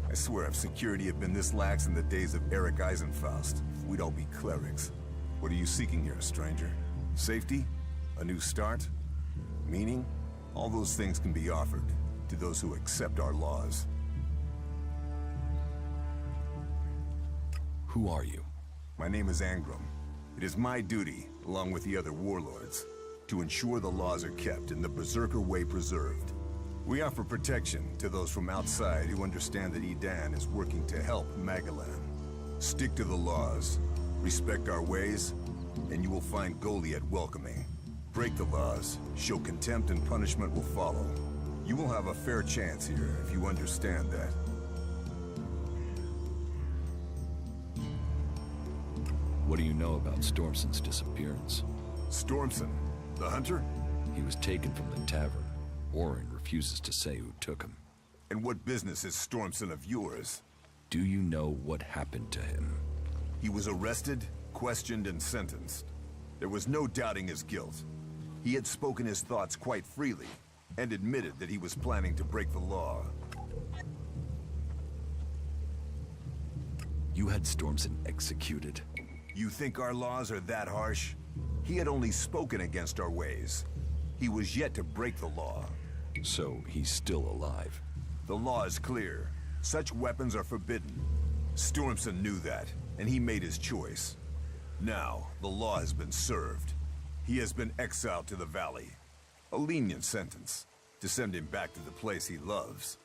I swear if security had been this lax in the days of Eric Eisenfaust, we'd all be clerics. What are you seeking here, stranger? Safety? A new start? Meaning? All those things can be offered to those who accept our laws. Who are you? My name is Angram. It is my duty, along with the other warlords, to ensure the laws are kept and the Berserker way preserved. We offer protection to those from outside who understand that Edan is working to help Magalan. Stick to the laws, respect our ways, and you will find Goliath welcoming. Break the laws, show contempt, and punishment will follow. You will have a fair chance here if you understand that. What do you know about Stormson's disappearance? Stormson? The hunter? He was taken from the tavern. Warren refuses to say who took him. And what business is Stormson of yours? Do you know what happened to him? He was arrested, questioned, and sentenced. There was no doubting his guilt. He had spoken his thoughts quite freely, and admitted that he was planning to break the law. You had Stormson executed. You think our laws are that harsh? He had only spoken against our ways. He was yet to break the law. So he's still alive. The law is clear. Such weapons are forbidden. Stormson knew that, and he made his choice. Now, the law has been served. He has been exiled to the valley. A lenient sentence, to send him back to the place he loves.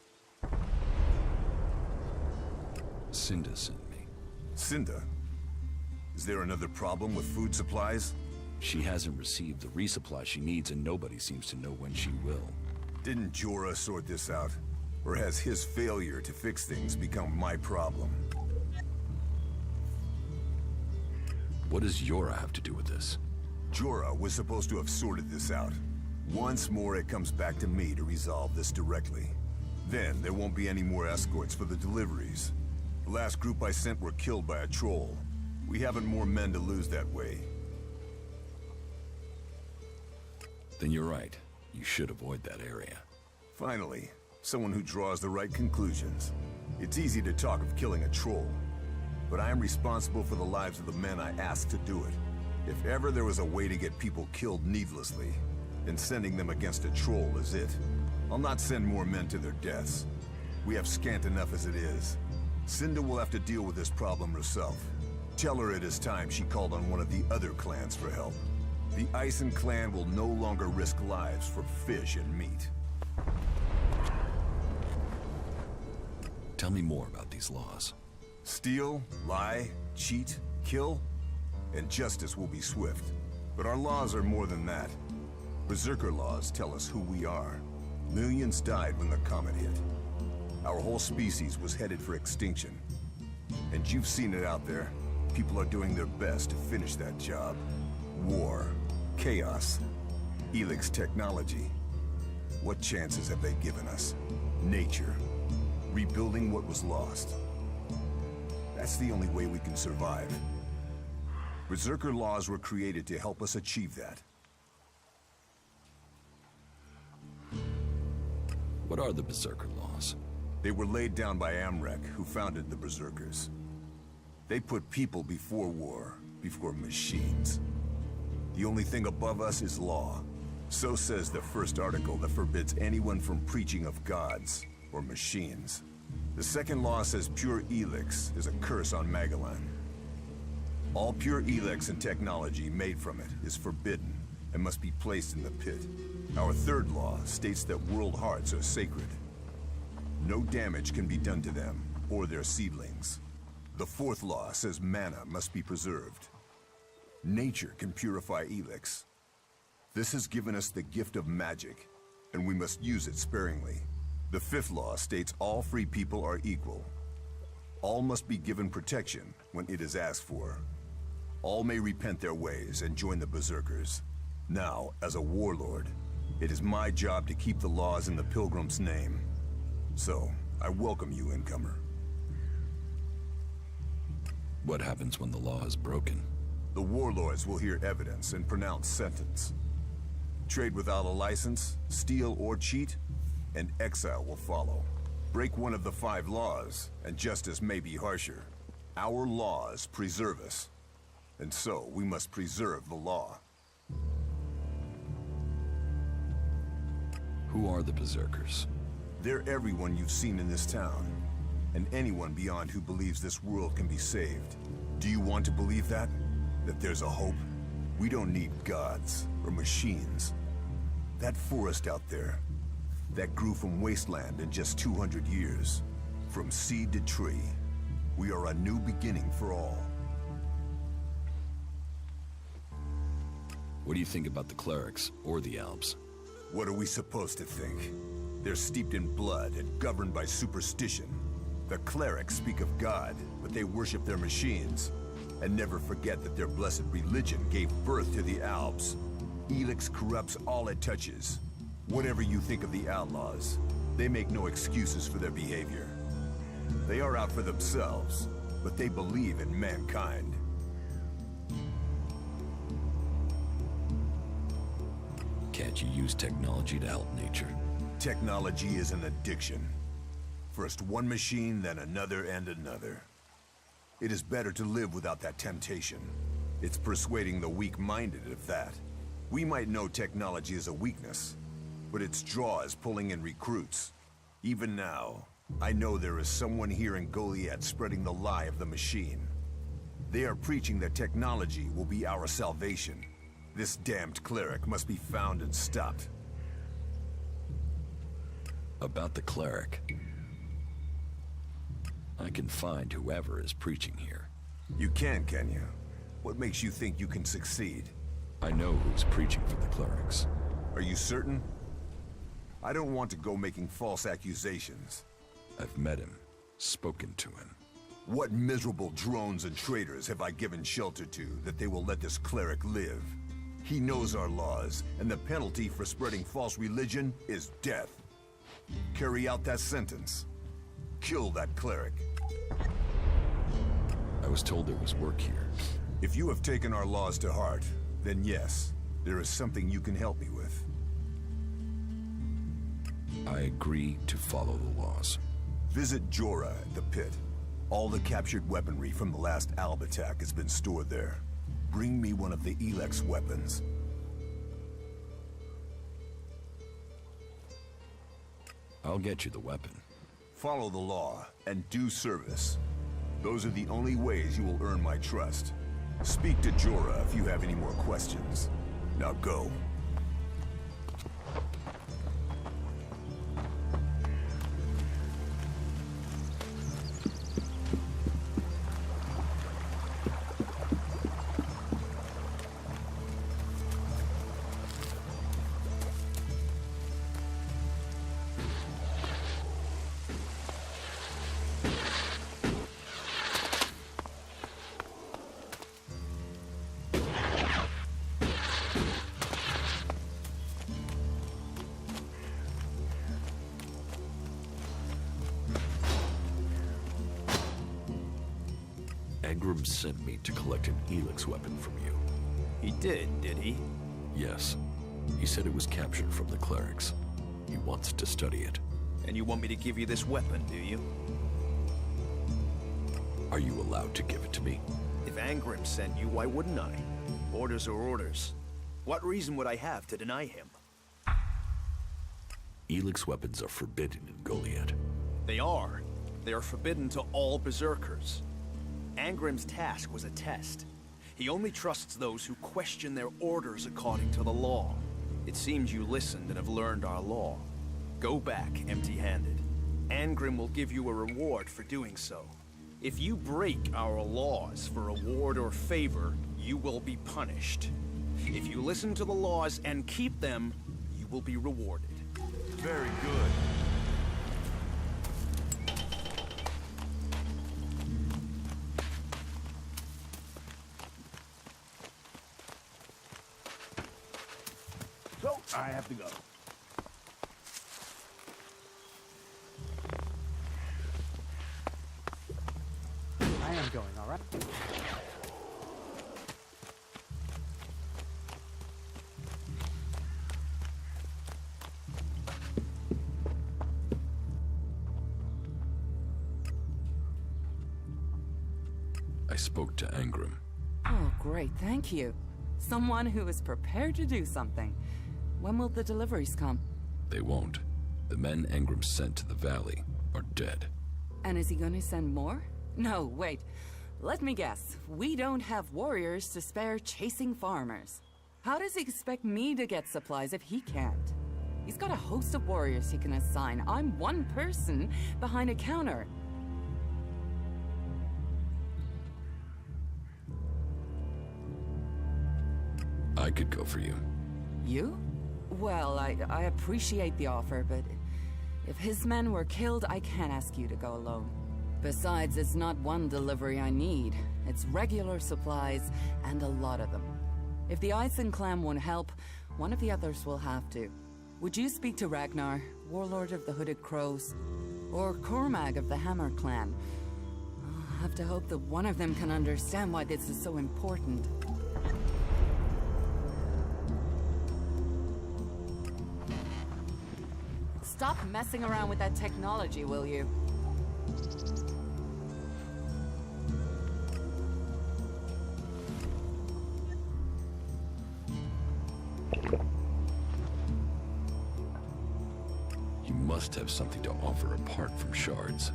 Cinda sent me. Cinda? Is there another problem with food supplies? She hasn't received the resupply she needs, and nobody seems to know when she will. Didn't Jorah sort this out? Or has his failure to fix things become my problem? What does Jorah have to do with this? Jorah was supposed to have sorted this out. Once more, it comes back to me to resolve this directly. Then, there won't be any more escorts for the deliveries. The last group I sent were killed by a troll. We haven't more men to lose that way. Then you're right. You should avoid that area. Finally, someone who draws the right conclusions. It's easy to talk of killing a troll, but I am responsible for the lives of the men I asked to do it. If ever there was a way to get people killed needlessly, then sending them against a troll is it. I'll not send more men to their deaths. We have scant enough as it is. Cinda will have to deal with this problem herself. Tell her it is time she called on one of the other clans for help. The Ison clan will no longer risk lives for fish and meat. Tell me more about these laws. Steal, lie, cheat, kill, and justice will be swift. But our laws are more than that. Berserker laws tell us who we are. Millions died when the comet hit. Our whole species was headed for extinction. And you've seen it out there. People are doing their best to finish that job. War, chaos, Elex technology. What chances have they given us? Nature. Rebuilding what was lost. That's the only way we can survive. Berserker laws were created to help us achieve that. What are the Berserker laws? They were laid down by Amrek, who founded the Berserkers. They put people before war, before machines. The only thing above us is law. So says the first article that forbids anyone from preaching of gods or machines. The second law says pure Elex is a curse on Magellan. All pure Elex and technology made from it is forbidden and must be placed in the pit. Our third law states that world hearts are sacred. No damage can be done to them or their seedlings. The fourth law says mana must be preserved. Nature can purify Elex. This has given us the gift of magic, and we must use it sparingly. The fifth law states all free people are equal. All must be given protection when it is asked for. All may repent their ways and join the Berserkers. Now, as a warlord, it is my job to keep the laws in the Pilgrim's name. So, I welcome you, incomer. What happens when the law is broken? The warlords will hear evidence and pronounce sentence. Trade without a license, steal or cheat, and exile will follow. Break one of the 5 laws, and justice may be harsher. Our laws preserve us, and so we must preserve the law. Who are the Berserkers? They're everyone you've seen in this town, and anyone beyond who believes this world can be saved. Do you want to believe that? That there's a hope? We don't need gods or machines. That forest out there, that grew from wasteland in just 200 years. From seed to tree, we are a new beginning for all. What do you think about the clerics or the Alps? What are we supposed to think? They're steeped in blood and governed by superstition. The clerics speak of God, but they worship their machines. And never forget that their blessed religion gave birth to the Alps. Elex corrupts all it touches. Whatever you think of the outlaws, they make no excuses for their behavior. They are out for themselves, but they believe in mankind. Can't you use technology to help nature? Technology is an addiction. First one machine, then another and another. It is better to live without that temptation. It's persuading the weak-minded of that. We might know technology is a weakness, but its draw is pulling in recruits. Even now, I know there is someone here in Goliath spreading the lie of the machine. They are preaching that technology will be our salvation. This damned cleric must be found and stopped. About the cleric. I can find whoever is preaching here. You can you? What makes you think you can succeed? I know who's preaching for the clerics. Are you certain? I don't want to go making false accusations. I've met him, spoken to him. What miserable drones and traitors have I given shelter to that they will let this cleric live? He knows our laws, and the penalty for spreading false religion is death. Carry out that sentence. Kill that cleric. I was told there was work here. If you have taken our laws to heart, then yes, there is something you can help me with. I agree to follow the laws. Visit Jorah at the pit. All the captured weaponry from the last Alb attack has been stored there. Bring me one of the Elex weapons. I'll get you the weapon. Follow the law and do service. Those are the only ways you will earn my trust. Speak to Jorah if you have any more questions. Now go. Engram sent me to collect an Elex weapon from you. He did he? Yes. He said it was captured from the clerics. He wants to study it. And you want me to give you this weapon, do you? Are you allowed to give it to me? If Angrim sent you, why wouldn't I? Orders are orders. What reason would I have to deny him? Elex weapons are forbidden in Goliath. They are. They are forbidden to all Berserkers. Angrim's task was a test. He only trusts those who question their orders according to the law. It seems you listened and have learned our law. Go back empty-handed. Angrim will give you a reward for doing so. If you break our laws for reward or favor, you will be punished. If you listen to the laws and keep them, you will be rewarded. Very good. So, I have to go. I am going, all right? I spoke to Angrim. Oh, great, thank you. Someone who is prepared to do something. When will the deliveries come? They won't. The men Angrim sent to the valley are dead. And is he going to send more? No, wait. Let me guess. We don't have warriors to spare chasing farmers. How does he expect me to get supplies if he can't? He's got a host of warriors he can assign. I'm one person behind a counter. I could go for you. You? Well, I appreciate the offer, but if his men were killed, I can't ask you to go alone. Besides, it's not one delivery I need. It's regular supplies, and a lot of them. If the Ison clan won't help, one of the others will have to. Would you speak to Ragnar, Warlord of the Hooded Crows? Or Cormag of the Hammer clan? I'll have to hope that one of them can understand why this is so important. Stop messing around with that technology, will you? You must have something to offer apart from shards.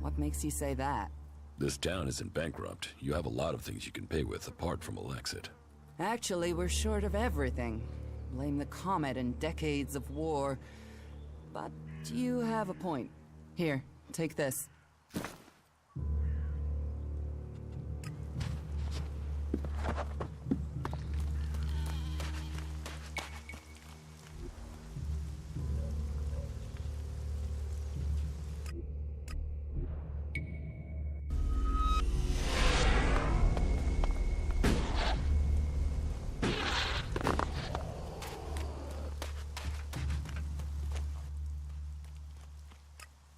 What makes you say that? This town isn't bankrupt. You have a lot of things you can pay with apart from Alexit. Actually, we're short of everything. Blame the comet and decades of war. But you have a point. Here, take this.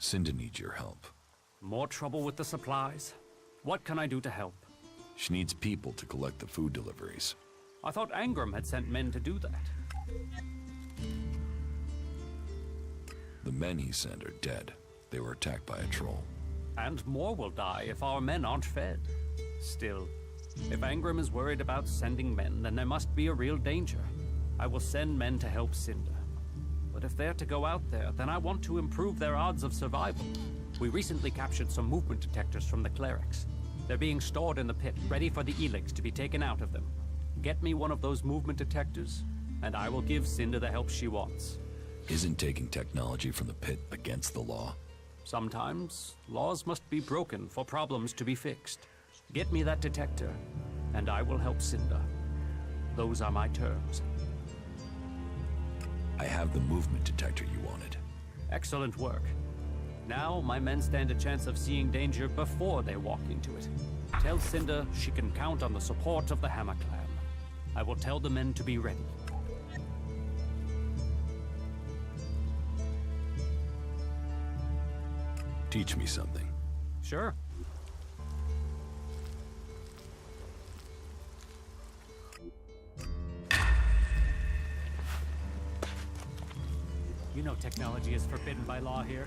Cinda needs your help. More trouble with the supplies? What can I do to help? She needs people to collect the food deliveries. I thought Angrim had sent men to do that. The men he sent are dead. They were attacked by a troll. And more will die if our men aren't fed. Still, if Angrim is worried about sending men, then there must be a real danger. I will send men to help Cinda. But if they're to go out there, then I want to improve their odds of survival. We recently captured some movement detectors from the clerics. They're being stored in the pit, ready for the Elex to be taken out of them. Get me one of those movement detectors, and I will give Cinda the help she wants. Isn't taking technology from the pit against the law? Sometimes, laws must be broken for problems to be fixed. Get me that detector, and I will help Cinda. Those are my terms. I have the movement detector you wanted. Excellent work. Now, my men stand a chance of seeing danger before they walk into it. Tell Cinda she can count on the support of the Hammer Clan. I will tell the men to be ready. Teach me something. Sure. You know technology is forbidden by law here.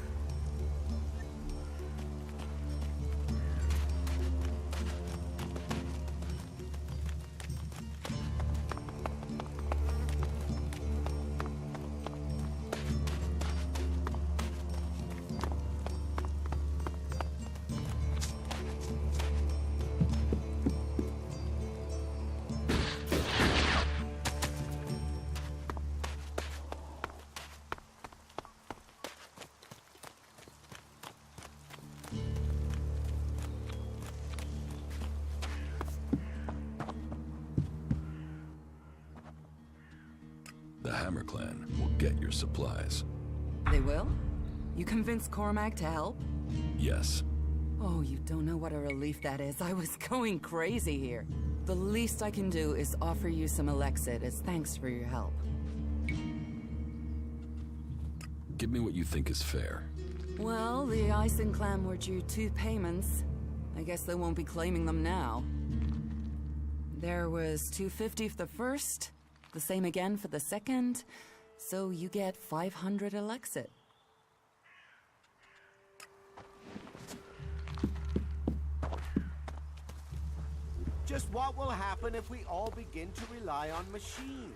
The Hammer Clan will get your supplies. They will? You convinced Cormac to help? Yes. Oh, you don't know what a relief that is. I was going crazy here. The least I can do is offer you some Elexit as thanks for your help. Give me what you think is fair. Well, the Ison clan were due 2 payments. I guess they won't be claiming them now. There was $250 for the first, the same again for the second, so you get 500 Elexit. Just what will happen if we all begin to rely on machines?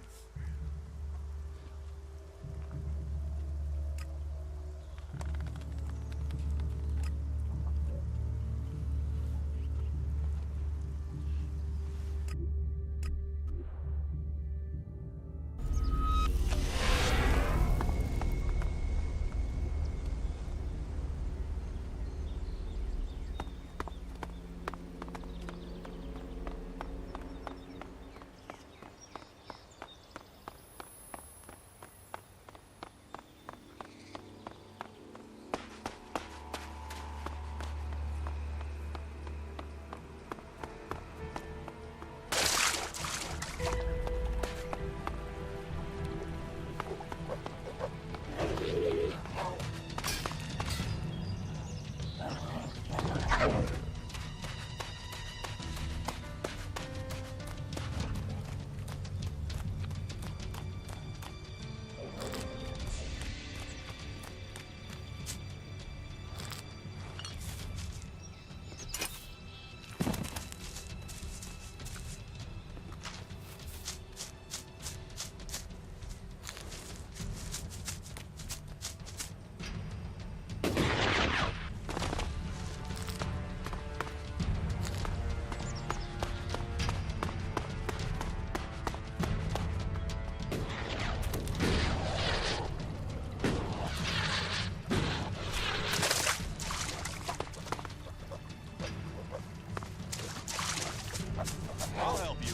I'll help you.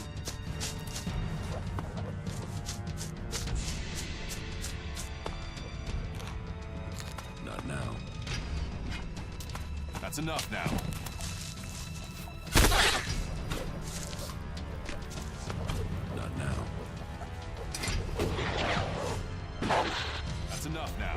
Not now. That's enough now. Not now. That's enough now.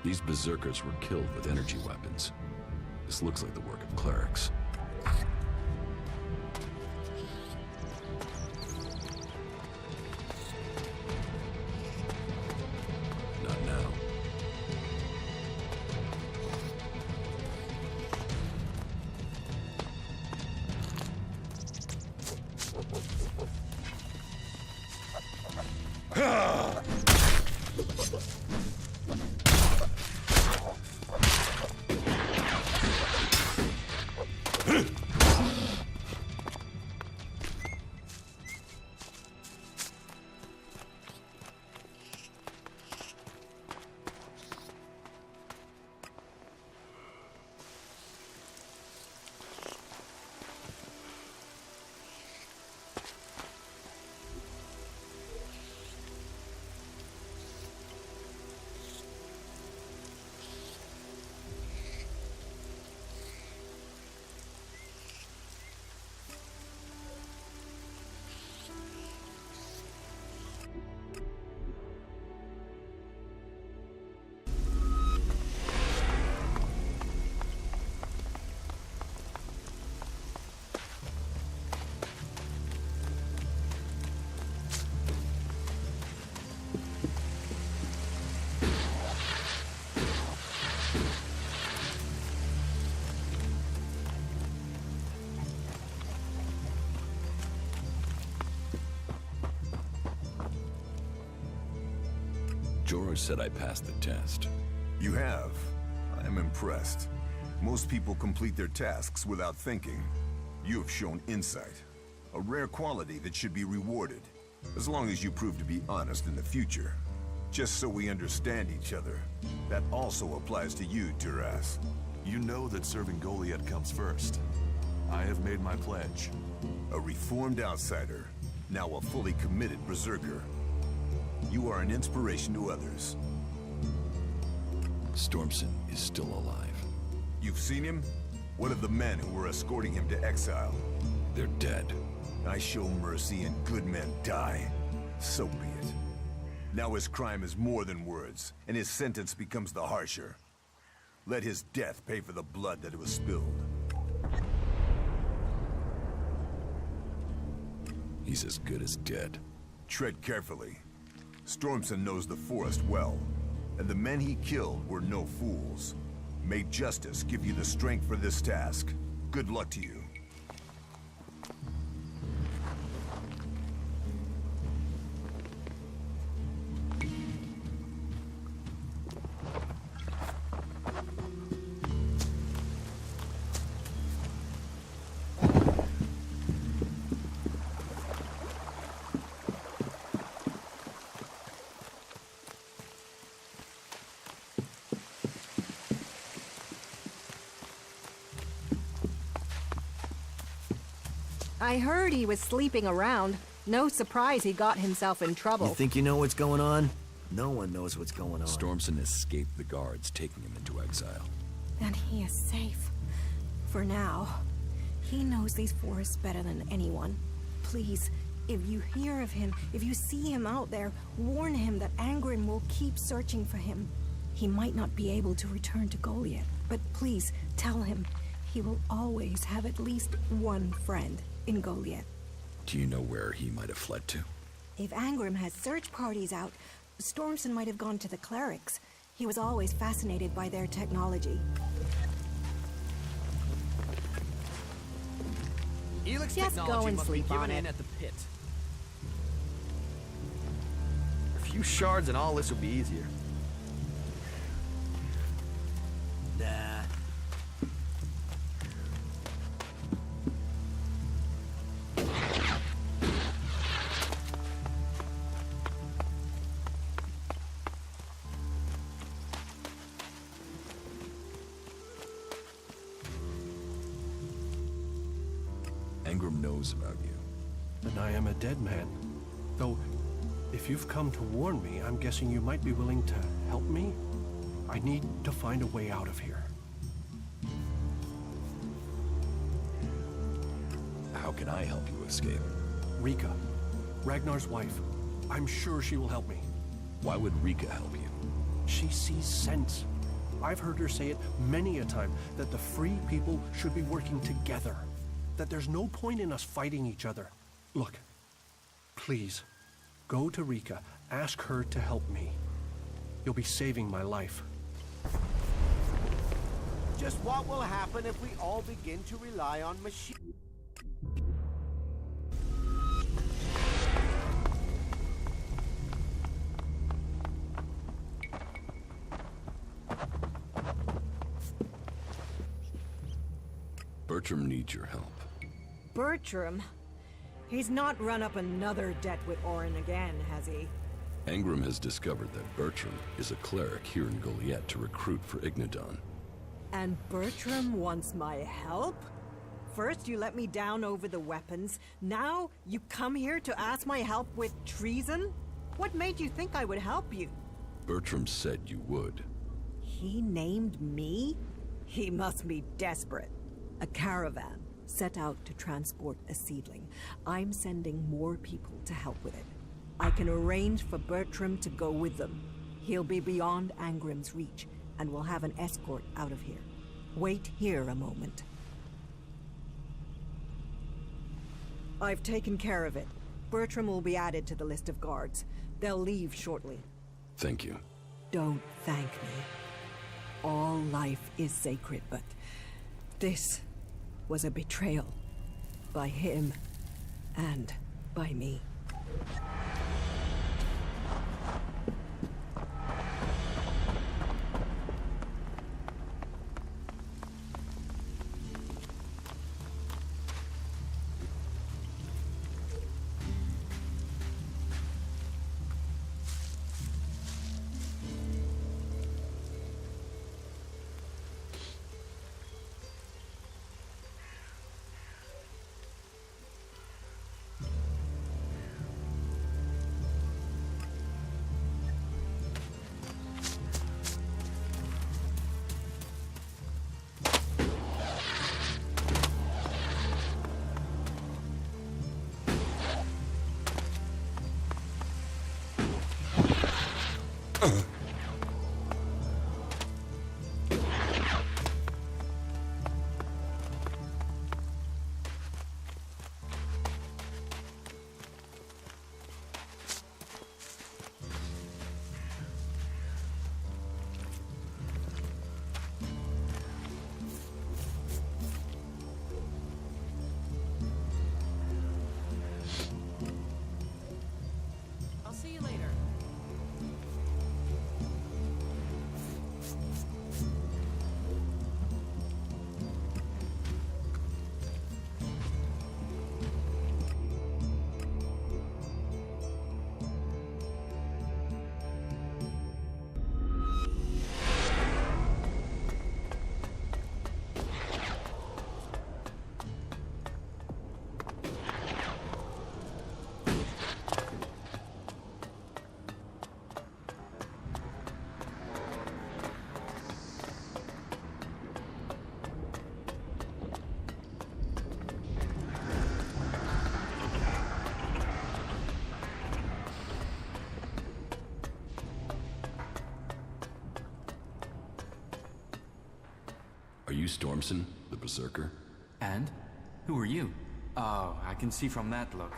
These berserkers were killed with energy weapons. This looks like the work of clerics. Not now. George said I passed the test. You have. I am impressed. Most people complete their tasks without thinking. You have shown insight, a rare quality that should be rewarded, as long as you prove to be honest in the future. Just so we understand each other. That also applies to you, Duras. You know that serving Goliath comes first. I have made my pledge. A reformed outsider, now a fully committed berserker. You are an inspiration to others. Stormson is still alive. You've seen him? What of the men who were escorting him to exile? They're dead. I show mercy and good men die. So be it. Now his crime is more than words, and his sentence becomes the harsher. Let his death pay for the blood that was spilled. He's as good as dead. Tread carefully. Stormson knows the forest well, and the men he killed were no fools. May justice give you the strength for this task. Good luck to you. I heard he was sleeping around. No surprise he got himself in trouble. You think you know what's going on? No one knows what's going on. Stormson escaped the guards, taking him into exile. And he is safe. For now. He knows these forests better than anyone. Please, if you hear of him, if you see him out there, warn him that Angrim will keep searching for him. He might not be able to return to Goliath, but please, tell him he will always have at least one friend in Goliath. Do you know where he might have fled to? If Angrim has search parties out, Stormson might have gone to the clerics. He was always fascinated by their technology. Elex Just technology go and must sleep be given on in it. at the pit. A few shards and all this will be easier. Nah. Angram knows about you. Then I am a dead man. Though, if you've come to warn me, I'm guessing you might be willing to help me? I need to find a way out of here. How can I help you escape? Rika, Ragnar's wife. I'm sure she will help me. Why would Rika help you? She sees sense. I've heard her say it many a time, that the free people should be working together. That there's no point in us fighting each other. Look, please, go to Rika, ask her to help me. You'll be saving my life. Just what will happen if we all begin to rely on machines? Bertram needs your help. Bertram? He's not run up another debt with Orin again, has he? Angram has discovered that Bertram is a cleric here in Goliath to recruit for Ignadon. And Bertram wants my help? First you let me down over the weapons, now you come here to ask my help with treason? What made you think I would help you? Bertram said you would. He named me? He must be desperate. A caravan set out to transport a seedling. I'm sending more people to help with it. I can arrange for Bertram to go with them. He'll be beyond Angram's reach, and we'll have an escort out of here. Wait here a moment. I've taken care of it. Bertram will be added to the list of guards. They'll leave shortly. Thank you. Don't thank me. All life is sacred, but this was a betrayal. By him and by me. Are you Stormson, the Berserker? And? Who are you? Oh, I can see from that look.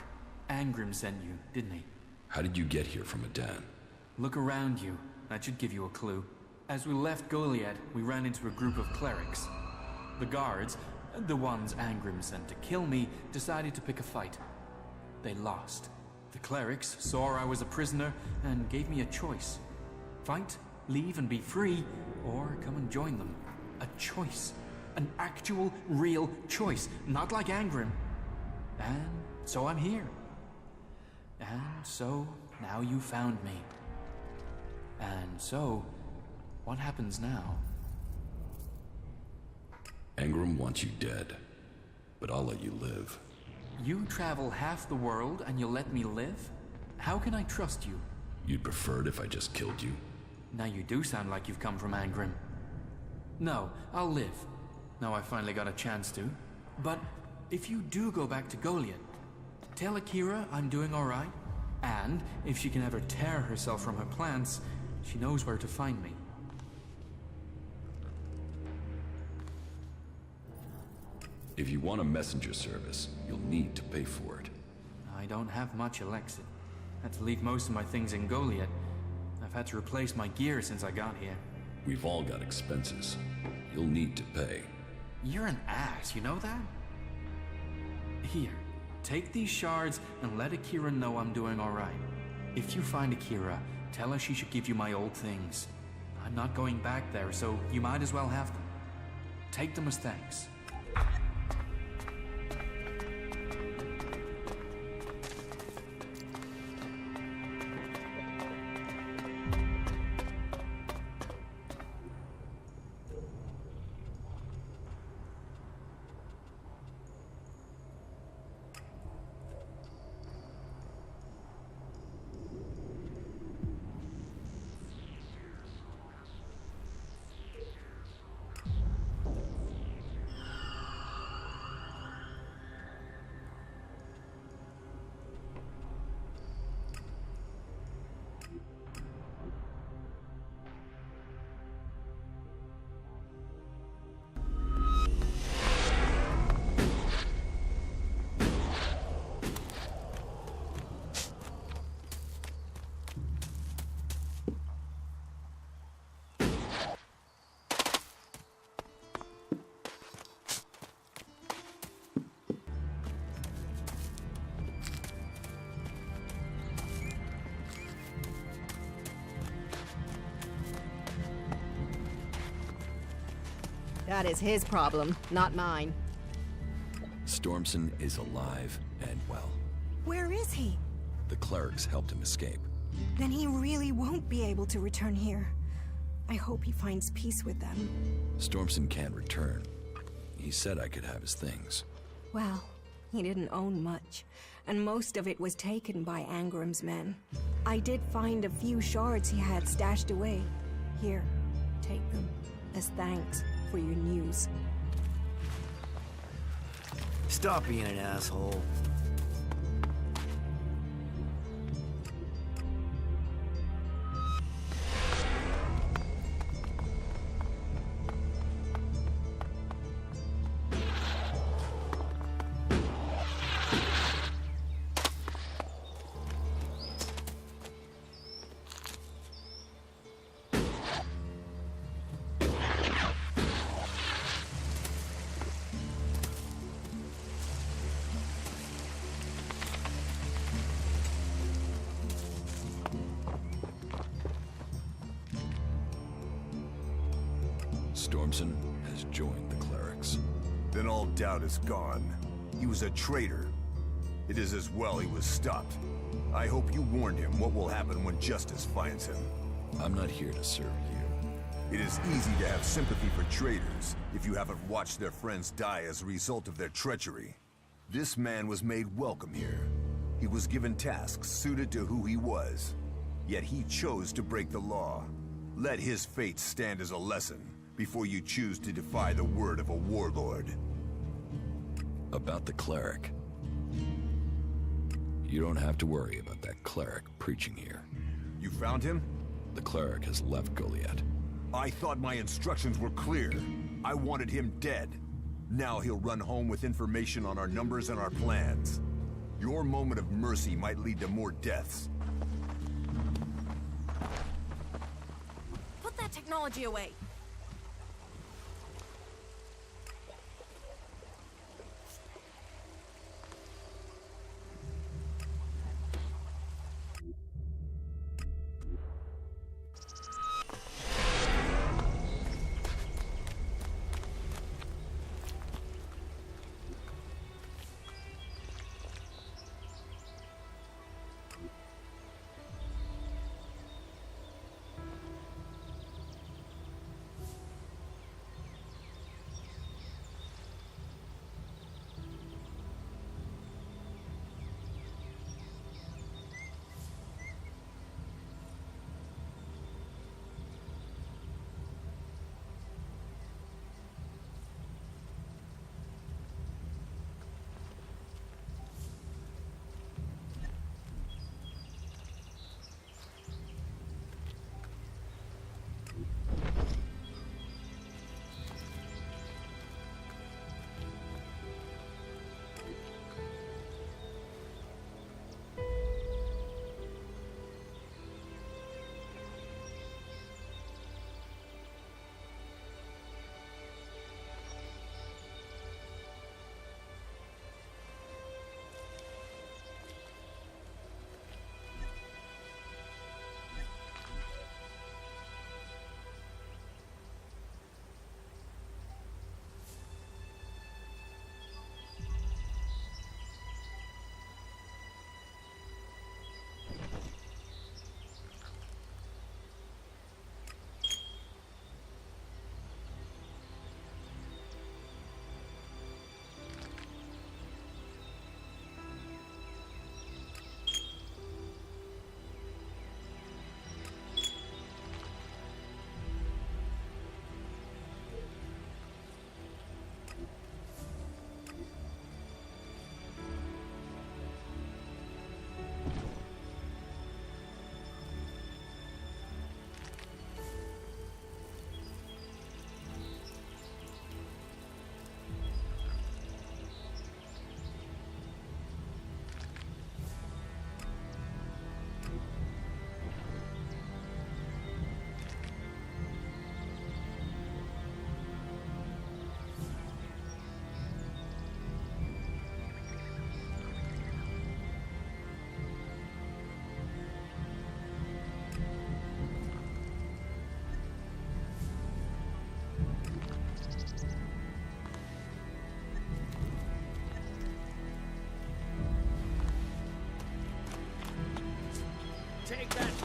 Angram sent you, didn't he? How did you get here from Adan? Look around you. That should give you a clue. As we left Goliad, we ran into a group of clerics. The guards, the ones Angram sent to kill me, decided to pick a fight. They lost. The clerics saw I was a prisoner and gave me a choice. Fight, leave and be free, or come and join them. A choice. An actual, real choice. Not like Angram. And so I'm here. And so, now you found me. And so, what happens now? Angram wants you dead, but I'll let you live. You travel half the world and you'll let me live? How can I trust you? You'd prefer it if I just killed you? Now you do sound like you've come from Angrim. No, I'll live. Now I finally got a chance to. But if you do go back to Goliath, tell Akira I'm doing alright. And if she can ever tear herself from her plants, she knows where to find me. If you want a messenger service, you'll need to pay for it. I don't have much, Elex. Had to leave most of my things in Goliath. I've had to replace my gear since I got here. We've all got expenses. You'll need to pay. You're an ass, you know that? Here, take these shards and let Akira know I'm doing alright. If you find Akira, tell her she should give you my old things. I'm not going back there, so you might as well have them. Take them as thanks. That is his problem, not mine. Stormson is alive and well. Where is he? The clerics helped him escape. Then he really won't be able to return here. I hope he finds peace with them. Stormson can't return. He said I could have his things. Well, he didn't own much, and most of it was taken by Angrim's men. I did find a few shards he had stashed away. Here, take them as thanks for your news. Stop being an asshole. Stormson has joined the clerics. Then all doubt is gone. He was a traitor. It is as well he was stopped. I hope you warned him what will happen when justice finds him. I'm not here to serve you. It is easy to have sympathy for traitors if you haven't watched their friends die as a result of their treachery. This man was made welcome here. He was given tasks suited to who he was. Yet he chose to break the law. Let his fate stand as a lesson before you choose to defy the word of a warlord. About the cleric. You don't have to worry about that cleric preaching here. You found him? The cleric has left Goliath. I thought my instructions were clear. I wanted him dead. Now he'll run home with information on our numbers and our plans. Your moment of mercy might lead to more deaths. Put that technology away.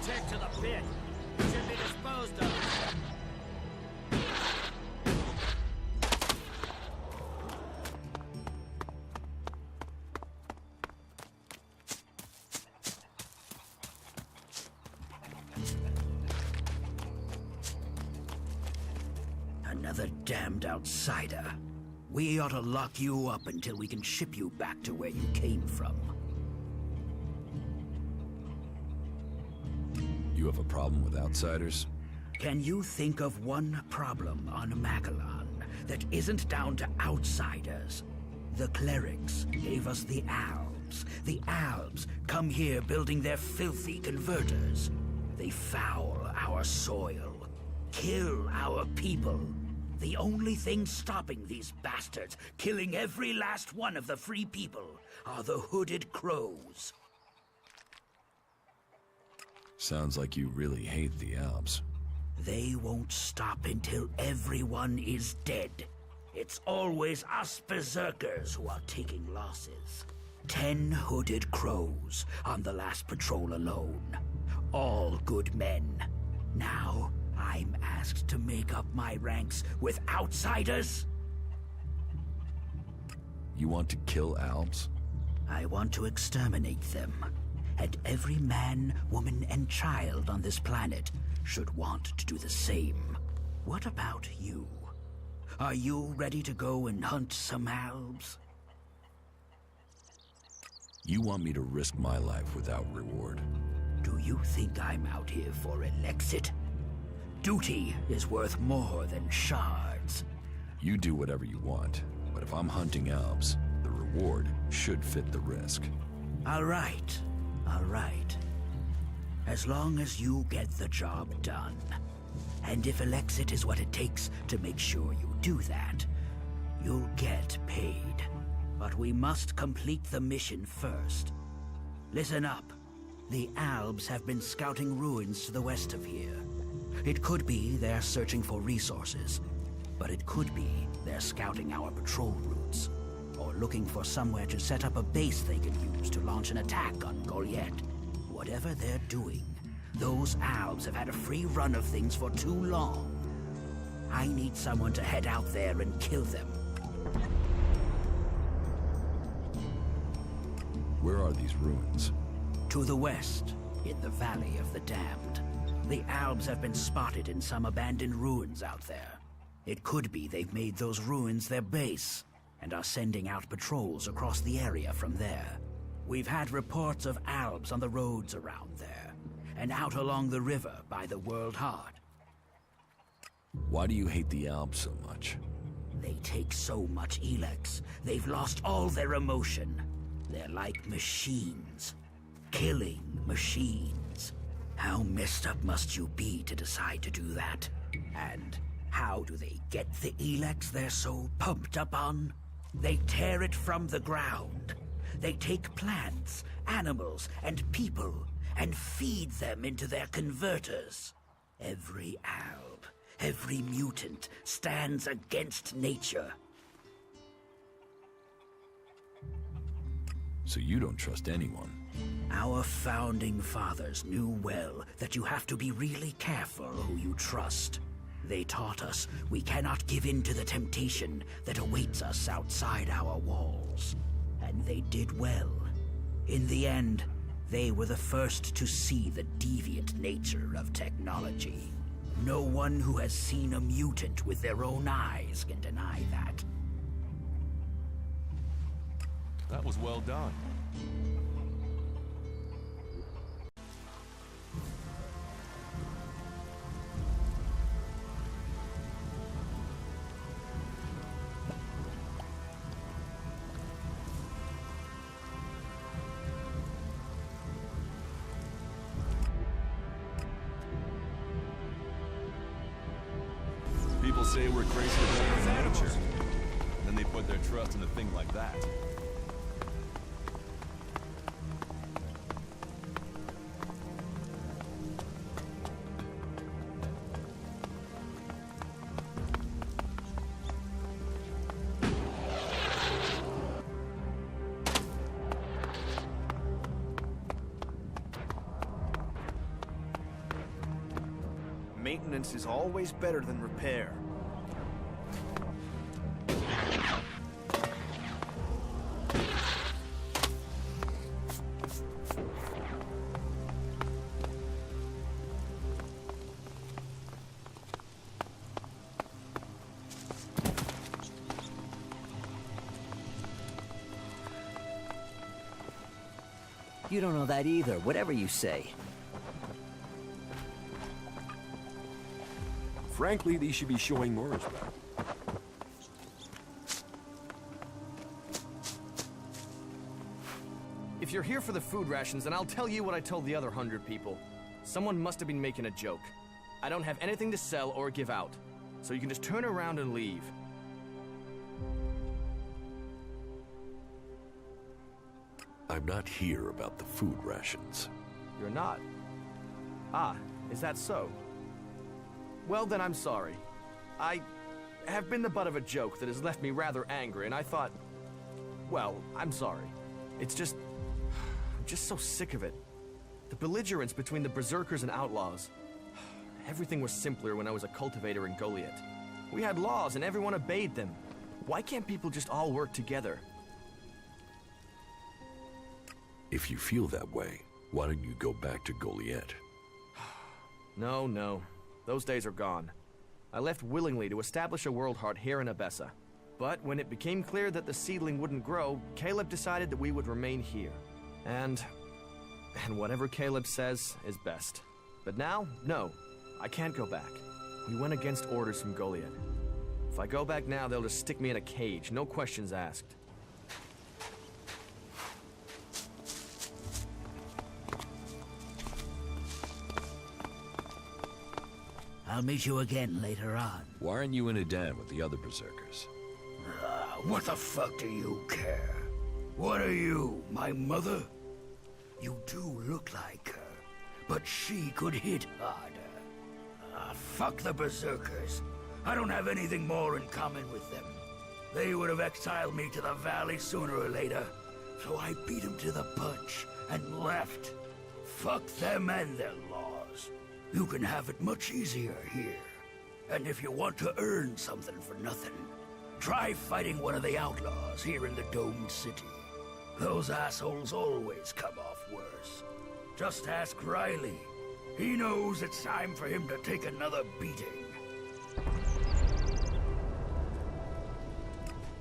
lunatic to the pit. He should be disposed of. Another damned outsider. We ought to lock you up until we can ship you back to where you came from. You have a problem with outsiders? Can you think of one problem on Magellan that isn't down to outsiders? The clerics gave us the Albs. The Albs come here building their filthy converters. They foul our soil, kill our people. The only thing stopping these bastards killing every last one of the free people are the hooded crows. Sounds like you really hate the Alps. They won't stop until everyone is dead. It's always us berserkers who are taking losses. 10 hooded crows on the last patrol alone. All good men. Now, I'm asked to make up my ranks with outsiders? You want to kill Alps? I want to exterminate them. And every man, woman, and child on this planet should want to do the same. What about you? Are you ready to go and hunt some Albs? You want me to risk my life without reward? Do you think I'm out here for Elexit? Duty is worth more than shards. You do whatever you want, but if I'm hunting Alps, the reward should fit the risk. All right. As long as you get the job done. And if Elexit is what it takes to make sure you do that, you'll get paid. But we must complete the mission first. Listen up. The Albs have been scouting ruins to the west of here. It could be they're searching for resources, but it could be they're scouting our patrol routes, or looking for somewhere to set up a base they can use to launch an attack on Goliath. Whatever they're doing, those Albs have had a free run of things for too long. I need someone to head out there and kill them. Where are these ruins? To the west, in the Valley of the Damned. The Albs have been spotted in some abandoned ruins out there. It could be they've made those ruins their base, and are sending out patrols across the area from there. We've had reports of Albs on the roads around there, and out along the river by the World Heart. Why do you hate the Alps so much? They take so much Elex, they've lost all their emotion. They're like machines. Killing machines. How messed up must you be to decide to do that? And how do they get the Elex they're so pumped up on? They tear it from the ground. They take plants, animals, and people, and feed them into their converters. Every Alb, every mutant stands against nature. So you don't trust anyone? Our founding fathers knew well that you have to be really careful who you trust. They taught us we cannot give in to the temptation that awaits us outside our walls. And they did well. In the end, they were the first to see the deviant nature of technology. No one who has seen a mutant with their own eyes can deny that. That was well done. People say we're crazy about nature. And then they put their trust in a thing like that. Maintenance is always better than repair. You don't know that either, whatever you say. Frankly, these should be showing more respect. If you're here for the food rations, then I'll tell you what I told the other 100 people. Someone must have been making a joke. I don't have anything to sell or give out, so you can just turn around and leave. I'm not here about the food rations. You're not? Ah, is that so? Well, then I'm sorry. I have been the butt of a joke that has left me rather angry, and I thought... Well, I'm sorry. It's just... I'm just so sick of it. The belligerence between the berserkers and outlaws. Everything was simpler when I was a cultivator in Goliath. We had laws and everyone obeyed them. Why can't people just all work together? If you feel that way, why don't you go back to Goliath? No. Those days are gone. I left willingly to establish a world heart here in Abessa. But when it became clear that the seedling wouldn't grow, Caleb decided that we would remain here. And whatever Caleb says is best. But now, no, I can't go back. We went against orders from Goliath. If I go back now, they'll just stick me in a cage, no questions asked. I'll meet you again later on. Why aren't you in a dam with the other berserkers? What the fuck do you care? What are you, my mother? You do look like her, but she could hit harder. Fuck the berserkers. I don't have anything more in common with them. They would have exiled me to the valley sooner or later, so I beat them to the punch and left. Fuck them and their laws. You can have it much easier here. And if you want to earn something for nothing, try fighting one of the outlaws here in the domed city. Those assholes always come off worse. Just ask Riley. He knows it's time for him to take another beating.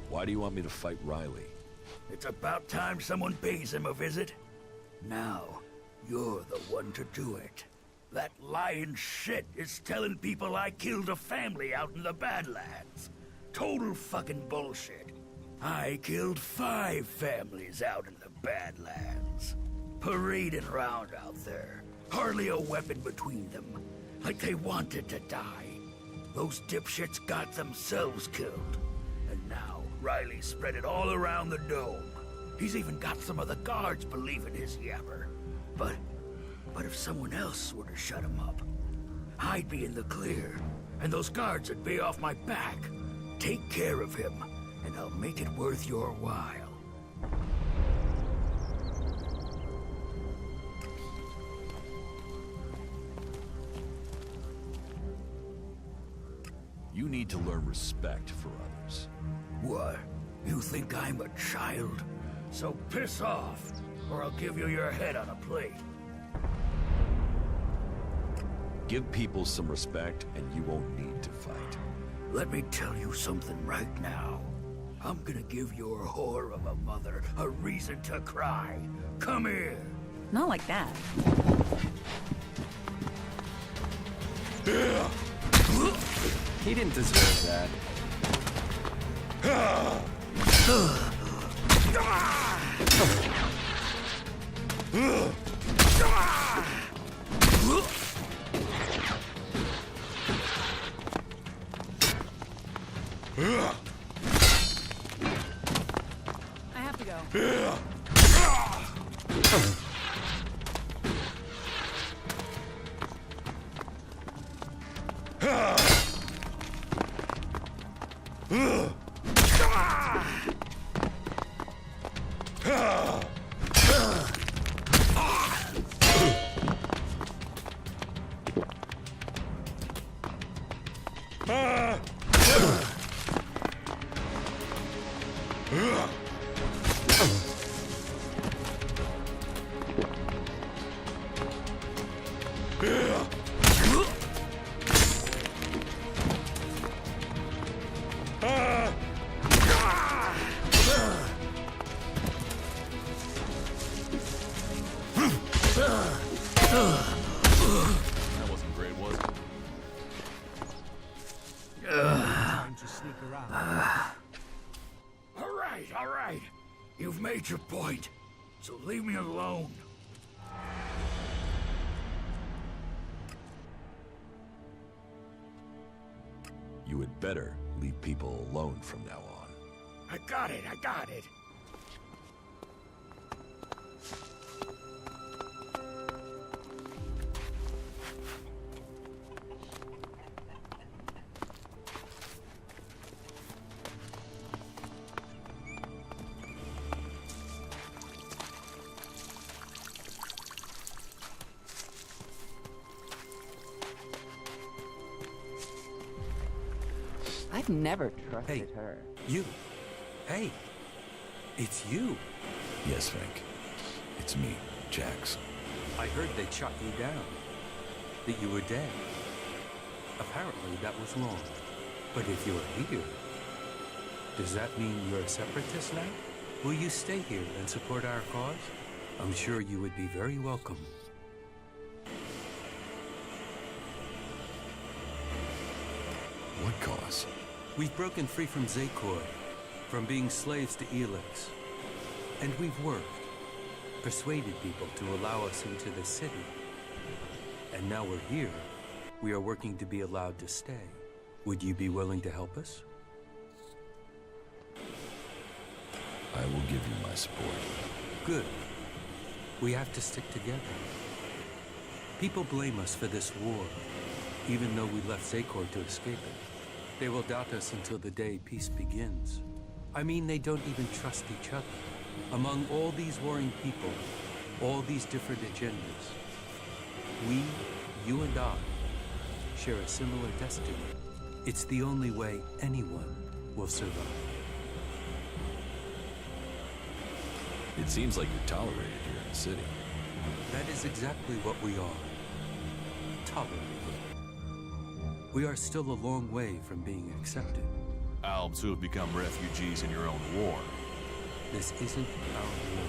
Why do you want me to fight Riley? It's about time someone pays him a visit. Now, you're the one to do it. That lying shit is telling people I killed a family out in the Badlands. Total fucking bullshit. I killed 5 families out in the Badlands. Parading around out there. Hardly a weapon between them. Like they wanted to die. Those dipshits got themselves killed. And now, Riley spread it all around the dome. He's even got some of the guards believing his yabber. But if someone else were to shut him up, I'd be in the clear, and those guards would be off my back. Take care of him, and I'll make it worth your while. You need to learn respect for others. What? You think I'm a child? So piss off, or I'll give you your head on a plate. Give people some respect, and you won't need to fight. Let me tell you something right now. I'm gonna give your whore of a mother a reason to cry. Come here. Not like that. He didn't deserve that. I have to go. That wasn't great, was it? Time to sneak around. All right. You've made your point, so leave me alone. You had better leave people alone from now on. I got it. I've never trusted her. You. Hey. It's you. Yes, Frank. It's me, Jax. I heard they shot you down. That you were dead. Apparently that was wrong. But if you're here, does that mean you're a separatist now? Will you stay here and support our cause? I'm sure you would be very welcome. What cause? We've broken free from Zakor, from being slaves to Elex. And we've worked, persuaded people to allow us into the city. And now we're here. We are working to be allowed to stay. Would you be willing to help us? I will give you my support. Good. We have to stick together. People blame us for this war, even though we left Zakor to escape it. They will doubt us until the day peace begins. I mean, they don't even trust each other. Among all these warring people, all these different agendas, we, you and I, share a similar destiny. It's the only way anyone will survive. It seems like you're tolerated here in the city. That is exactly what we are. Tolerated. We are still a long way from being accepted. Albs who have become refugees in your own war. This isn't our war.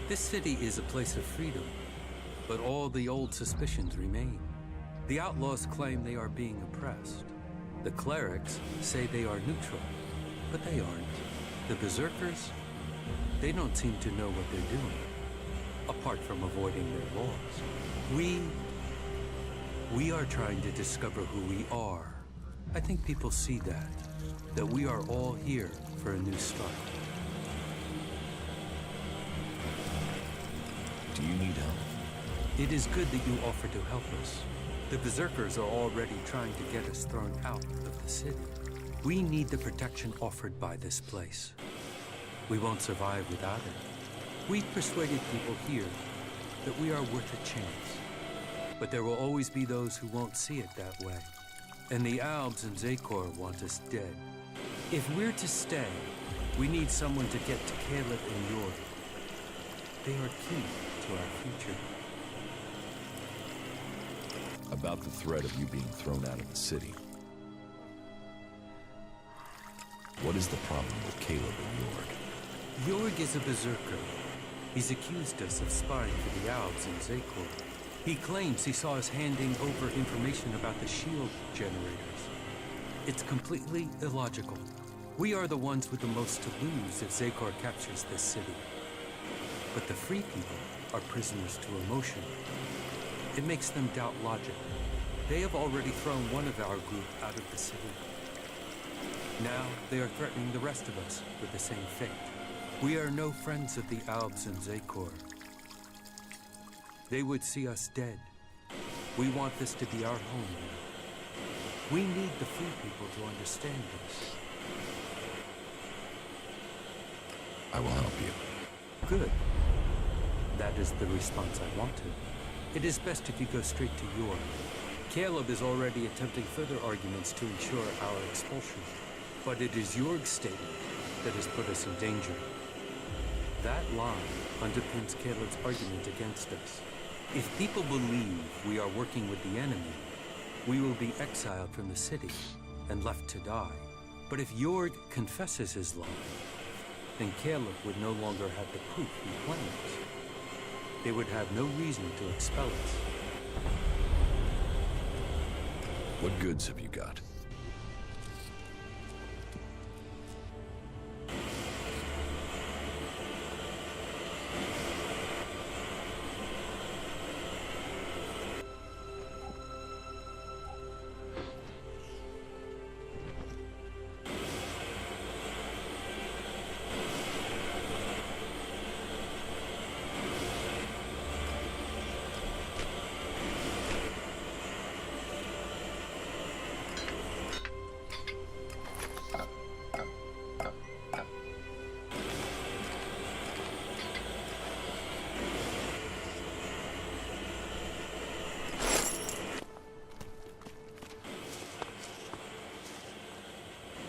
This city is a place of freedom, but all the old suspicions remain. The outlaws claim they are being oppressed. The clerics say they are neutral, but they aren't. The berserkers, they don't seem to know what they're doing, apart from avoiding their laws. We are trying to discover who we are. I think people see that we are all here for a new start. Do you need help? It is good that you offer to help us. The berserkers are already trying to get us thrown out of the city. We need the protection offered by this place. We won't survive without it. We've persuaded people here that we are worth a chance. But there will always be those who won't see it that way. And the Albs and Zakor want us dead. If we're to stay, we need someone to get to Caleb and York. They are key to our future. About the threat of you being thrown out of the city. What is the problem with Caleb and York? York is a berserker. He's accused us of spying for the Albs and Zakor. He claims he saw us handing over information about the shield generators. It's completely illogical. We are the ones with the most to lose if Zakor captures this city. But the free people are prisoners to emotion. It makes them doubt logic. They have already thrown one of our group out of the city. Now they are threatening the rest of us with the same fate. We are no friends of the Albs and Zakor. They would see us dead. We want this to be our home now. We need the free people to understand this. I will help you. Good. That is the response I wanted. It is best if you go straight to York. Caleb is already attempting further arguments to ensure our expulsion. But it is York's statement that has put us in danger. That lie underpins Caleb's argument against us. If people believe we are working with the enemy, we will be exiled from the city and left to die. But if Jorg confesses his lie, then Caleb would no longer have the proof he claims. They would have no reason to expel us. What goods have you got?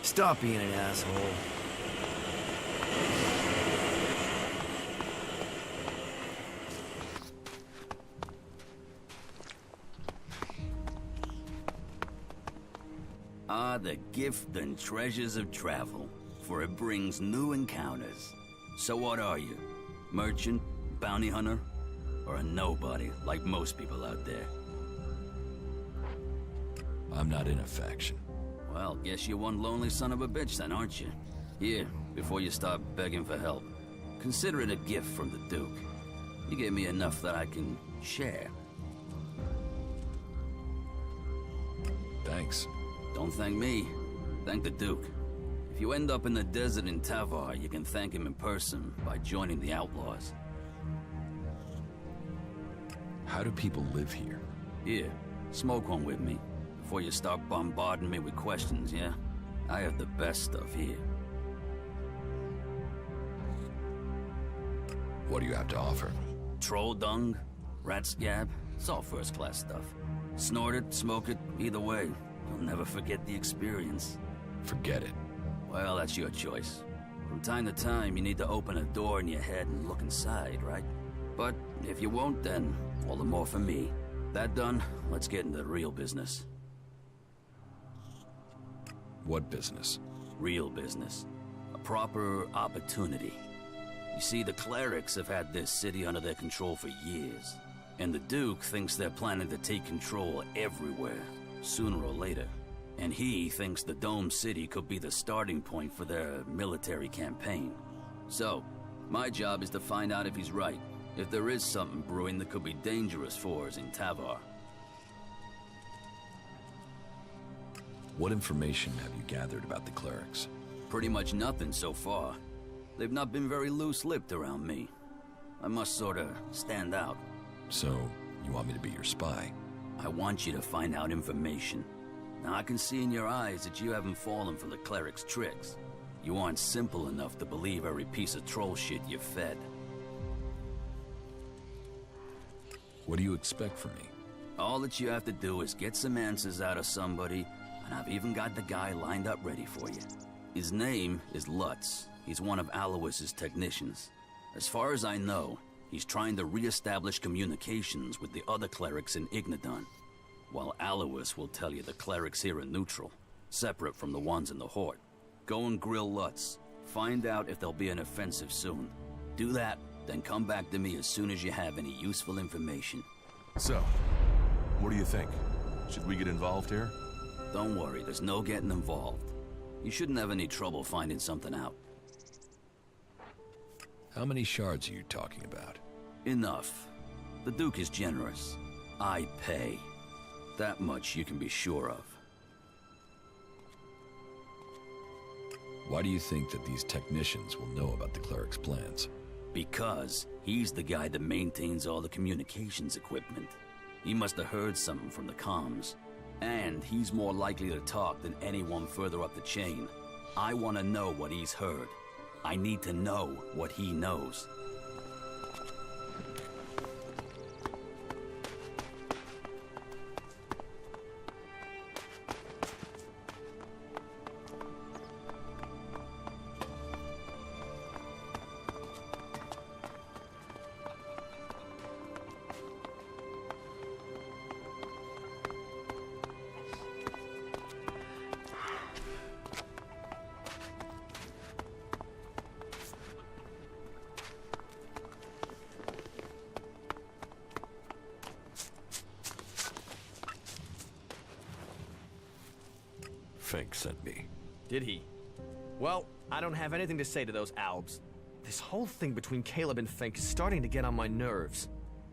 Stop being an asshole. Ah, the gift and treasures of travel, for it brings new encounters. So what are you? Merchant? Bounty hunter? Or a nobody, like most people out there? I'm not in a faction. Well, guess you're one lonely son of a bitch then, aren't you? Here, before you start begging for help, consider it a gift from the Duke. You gave me enough that I can share. Thanks. Don't thank me. Thank the Duke. If you end up in the desert in Tavar, you can thank him in person by joining the Outlaws. How do people live here? Here, smoke one with me. Before you start bombarding me with questions, yeah? I have the best stuff here. What do you have to offer? Troll dung, rat scab, it's all first-class stuff. Snort it, smoke it, either way. You'll never forget the experience. Forget it. Well, that's your choice. From time to time, you need to open a door in your head and look inside, right? But if you won't, then all the more for me. That done, let's get into the real business. What business? Real business. A proper opportunity. You see, the clerics have had this city under their control for years. And the Duke thinks they're planning to take control everywhere, sooner or later. And he thinks the Dome City could be the starting point for their military campaign. So, my job is to find out if he's right. If there is something brewing that could be dangerous for us in Tavar. What information have you gathered about the clerics? Pretty much nothing so far. They've not been very loose-lipped around me. I must sorta stand out. So, you want me to be your spy? I want you to find out information. Now I can see in your eyes that you haven't fallen for the cleric's tricks. You aren't simple enough to believe every piece of troll shit you're fed. What do you expect from me? All that you have to do is get some answers out of somebody, and I've even got the guy lined up ready for you. His name is Lutz. He's one of Alois's technicians. As far as I know, he's trying to re-establish communications with the other clerics in Ignadon. While Alois will tell you the clerics here are neutral, separate from the ones in the Horde. Go and grill Lutz. Find out if there'll be an offensive soon. Do that, then come back to me as soon as you have any useful information. So, what do you think? Should we get involved here? Don't worry, there's no getting involved. You shouldn't have any trouble finding something out. How many shards are you talking about? Enough. The Duke is generous. I pay. That much you can be sure of. Why do you think that these technicians will know about the cleric's plans? Because he's the guy that maintains all the communications equipment. He must have heard something from the comms. And he's more likely to talk than anyone further up the chain. I want to know what he's heard. I need to know what he knows. Fink sent me. Did he? Well, I don't have anything to say to those Albs. This whole thing between Caleb and Fink is starting to get on my nerves.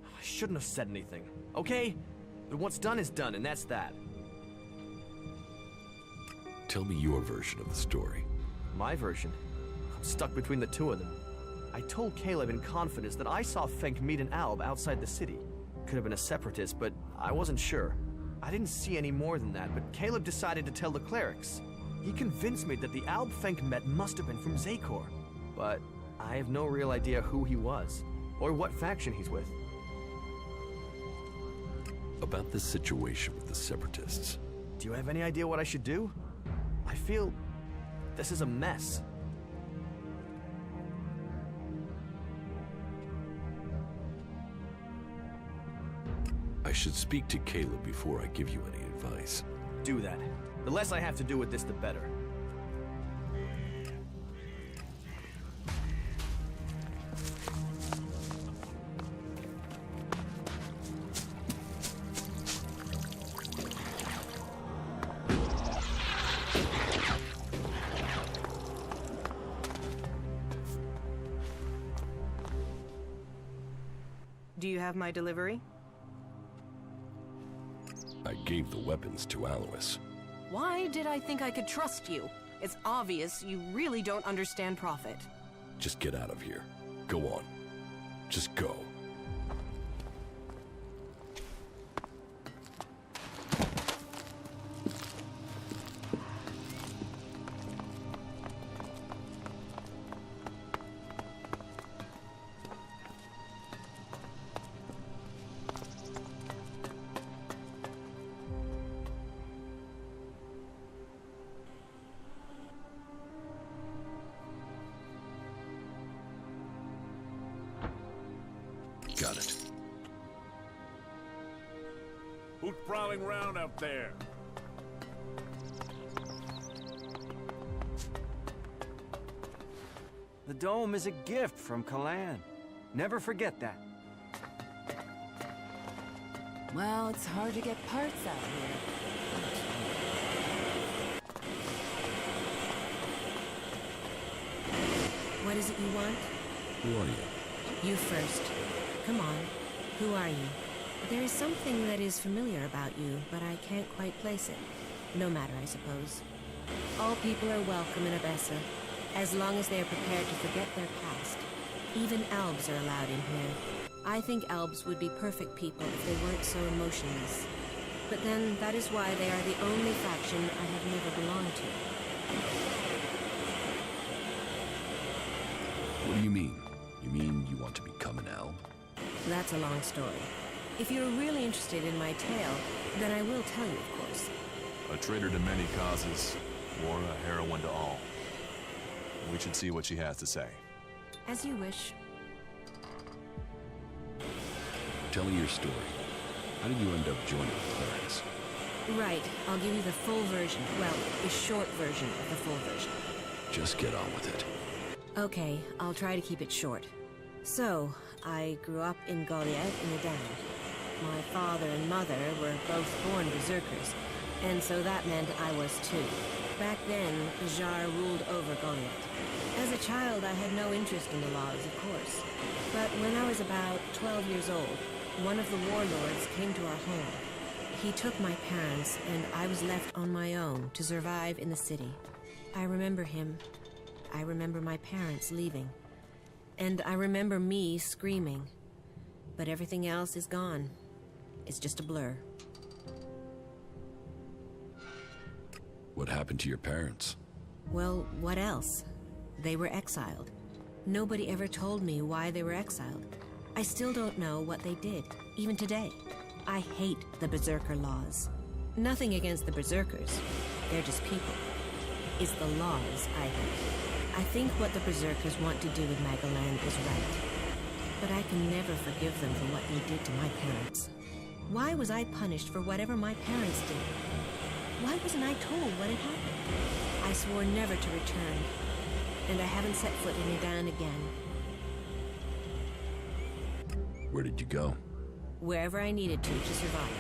I shouldn't have said anything, okay? But what's done is done, and that's that. Tell me your version of the story. My version? I'm stuck between the two of them. I told Caleb in confidence that I saw Fink meet an Alb outside the city. Could have been a separatist, but I wasn't sure. I didn't see any more than that, but Caleb decided to tell the clerics. He convinced me that the Alb Fink met must have been from Zakor. But I have no real idea who he was, or what faction he's with. About this situation with the separatists. Do you have any idea what I should do? I feel this is a mess. I should speak to Caleb before I give you any advice. Do that. The less I have to do with this, the better. Do you have my delivery? I gave the weapons to Alois. Why did I think I could trust you? It's obvious you really don't understand profit. Just get out of here. Go on. Just go. Got it. Who's prowling around up there? The dome is a gift from Kalan. Never forget that. Well, it's hard to get parts out here. What is it you want? Who are you? You first. Come on. Who are you? There is something that is familiar about you, but I can't quite place it. No matter, I suppose. All people are welcome in Abessa, as long as they are prepared to forget their past. Even Albs are allowed in here. I think Albs would be perfect people if they weren't so emotionless. But then, that is why they are the only faction I have never belonged to. What do you mean? You mean you want to become an Alb? That's a long story. If you're really interested in my tale, then I will tell you, of course. A traitor to many causes, or a heroine to all. We should see what she has to say. As you wish. Tell me your story. How did you end up joining the clerics? Right, I'll give you the full version. Well, the short version of the full version. Just get on with it. Okay, I'll try to keep it short. So, I grew up in Goliath in Adan. My father and mother were both born berserkers, and so that meant I was too. Back then, Jar ruled over Goliath. As a child, I had no interest in the laws, of course. But when I was about 12 years old, one of the warlords came to our home. He took my parents, and I was left on my own to survive in the city. I remember him. I remember my parents leaving. And I remember me screaming. But everything else is gone. It's just a blur. What happened to your parents? Well, what else? They were exiled. Nobody ever told me why they were exiled. I still don't know what they did, even today. I hate the Berserker laws. Nothing against the Berserkers. They're just people. It's the laws I hate. I think what the Berserkers want to do with Magalan is right. But I can never forgive them for what they did to my parents. Why was I punished for whatever my parents did? Why wasn't I told what had happened? I swore never to return, and I haven't set foot in Adan again. Where did you go? Wherever I needed to survive.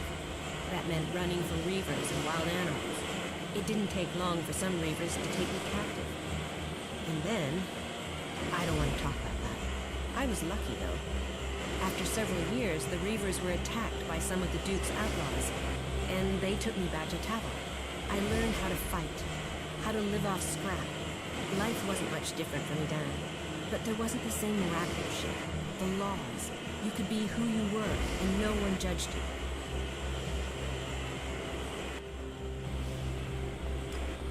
That meant running from reavers and wild animals. It didn't take long for some Reavers to take me captive. And then... I don't want to talk about that. I was lucky, though. After several years, the Reavers were attacked by some of the Duke's outlaws, and they took me back to Tavar. I learned how to fight, how to live off scrap. Life wasn't much different from Edan, but there wasn't the same miraculous the laws. You could be who you were, and no one judged you.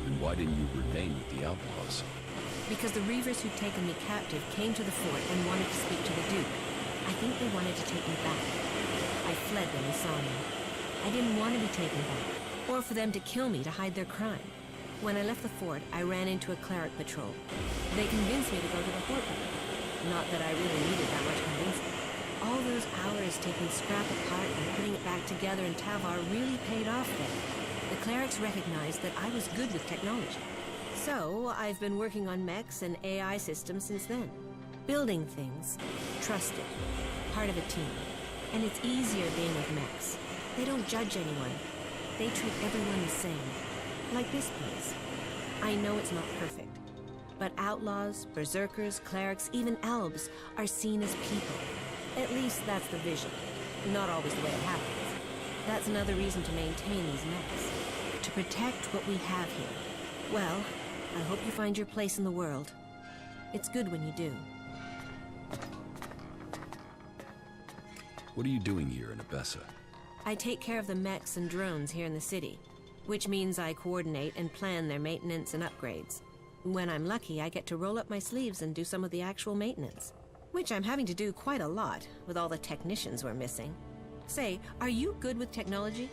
Then why didn't you remain with the outlaws? Because the Reavers who'd taken me captive came to the fort and wanted to speak to the Duke. I think they wanted to take me back. I fled when they saw me. I didn't want to be taken back, or for them to kill me to hide their crime. When I left the fort, I ran into a cleric patrol. They convinced me to go to the fort with them. Not that I really needed that much convincing. All those hours taking scrap apart and putting it back together in Tavar really paid off then. The clerics recognized that I was good with technology. So, I've been working on mechs and AI systems since then. Building things. Trusted. Part of a team. And it's easier being with mechs. They don't judge anyone. They treat everyone the same. Like this place. I know it's not perfect. But outlaws, berserkers, clerics, even elves are seen as people. At least that's the vision. Not always the way it happens. That's another reason to maintain these mechs. To protect what we have here. Well, I hope you find your place in the world. It's good when you do. What are you doing here in Abessa? I take care of the mechs and drones here in the city, which means I coordinate and plan their maintenance and upgrades. When I'm lucky, I get to roll up my sleeves and do some of the actual maintenance, which I'm having to do quite a lot with all the technicians we're missing. Say, are you good with technology?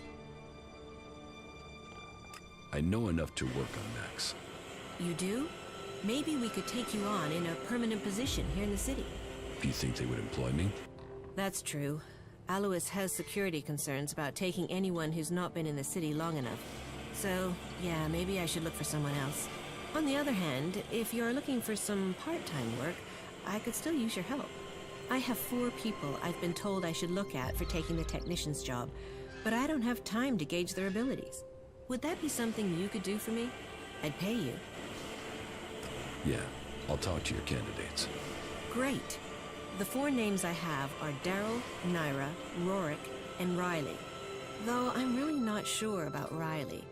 I know enough to work on mechs. You do? Maybe we could take you on in a permanent position here in the city. Do you think they would employ me? That's true. Alois has security concerns about taking anyone who's not been in the city long enough. So, yeah, maybe I should look for someone else. On the other hand, if you're looking for some part-time work, I could still use your help. I have 4 people I've been told I should look at for taking the technician's job, but I don't have time to gauge their abilities. Would that be something you could do for me? I'd pay you. Yeah, I'll talk to your candidates. Great. The 4 names I have are Daryl, Naira, Rorik, and Riley. Though I'm really not sure about Riley.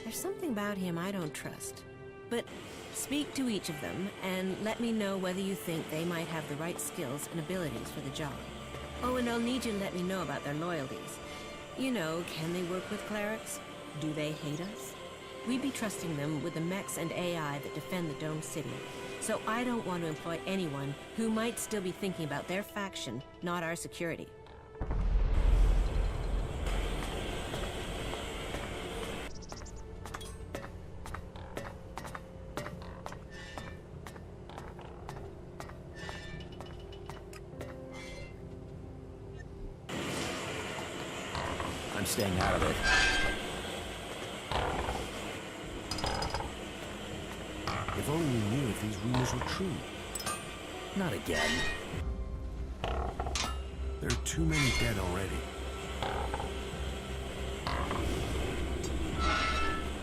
There's something about him I don't trust. But speak to each of them and let me know whether you think they might have the right skills and abilities for the job. Oh, and I'll need you to let me know about their loyalties. You know, can they work with clerics? Do they hate us? We'd be trusting them with the mechs and AI that defend the Dome City. So I don't want to employ anyone who might still be thinking about their faction, not our security. I'm staying out of it. If only we knew if these rumors were true. Not again. There are too many dead already.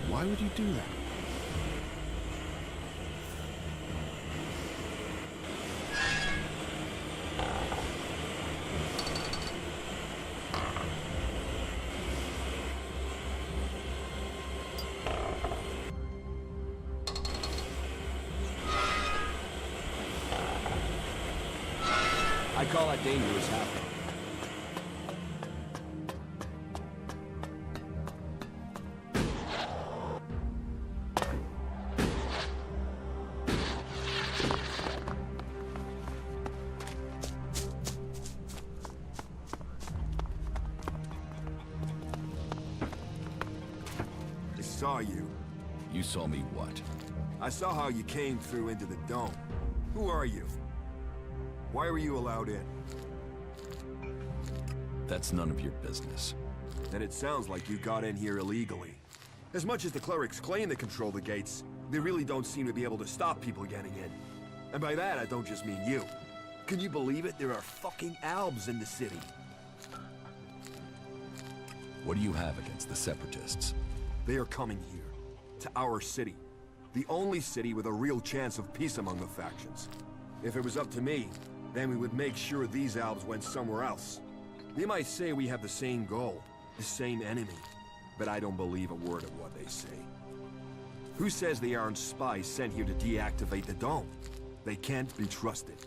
Why would you do that? I call that dangerous happening. I saw you. You saw me what? I saw how you came through into the dome. Who are you? Why were you allowed in? That's none of your business. Then it sounds like you got in here illegally. As much as the clerics claim they control the gates, they really don't seem to be able to stop people getting in. And by that, I don't just mean you. Can you believe it? There are fucking Albs in the city. What do you have against the Separatists? They are coming here. to our city. The only city with a real chance of peace among the factions. If it was up to me, then we would make sure these Albs went somewhere else. They might say we have the same goal, the same enemy, but I don't believe a word of what they say. Who says they aren't spies sent here to deactivate the dome? They can't be trusted.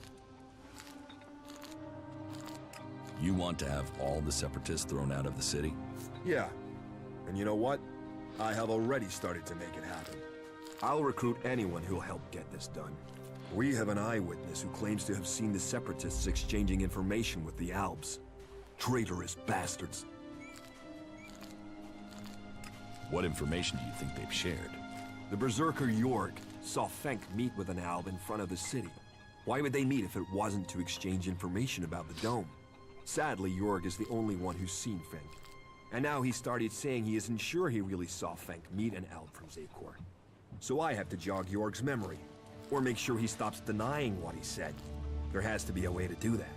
You want to have all the Separatists thrown out of the city? Yeah. And you know what? I have already started to make it happen. I'll recruit anyone who'll help get this done. We have an eyewitness who claims to have seen the Separatists exchanging information with the Albs. Traitorous bastards. What information do you think they've shared? The Berserker York saw Fenk meet with an Alb in front of the city. Why would they meet if it wasn't to exchange information about the dome? Sadly, York is the only one who's seen Fenk. And now he started saying he isn't sure he really saw Fenk meet an Alb from Zakor. So I have to jog York's memory, or make sure he stops denying what he said. There has to be a way to do that.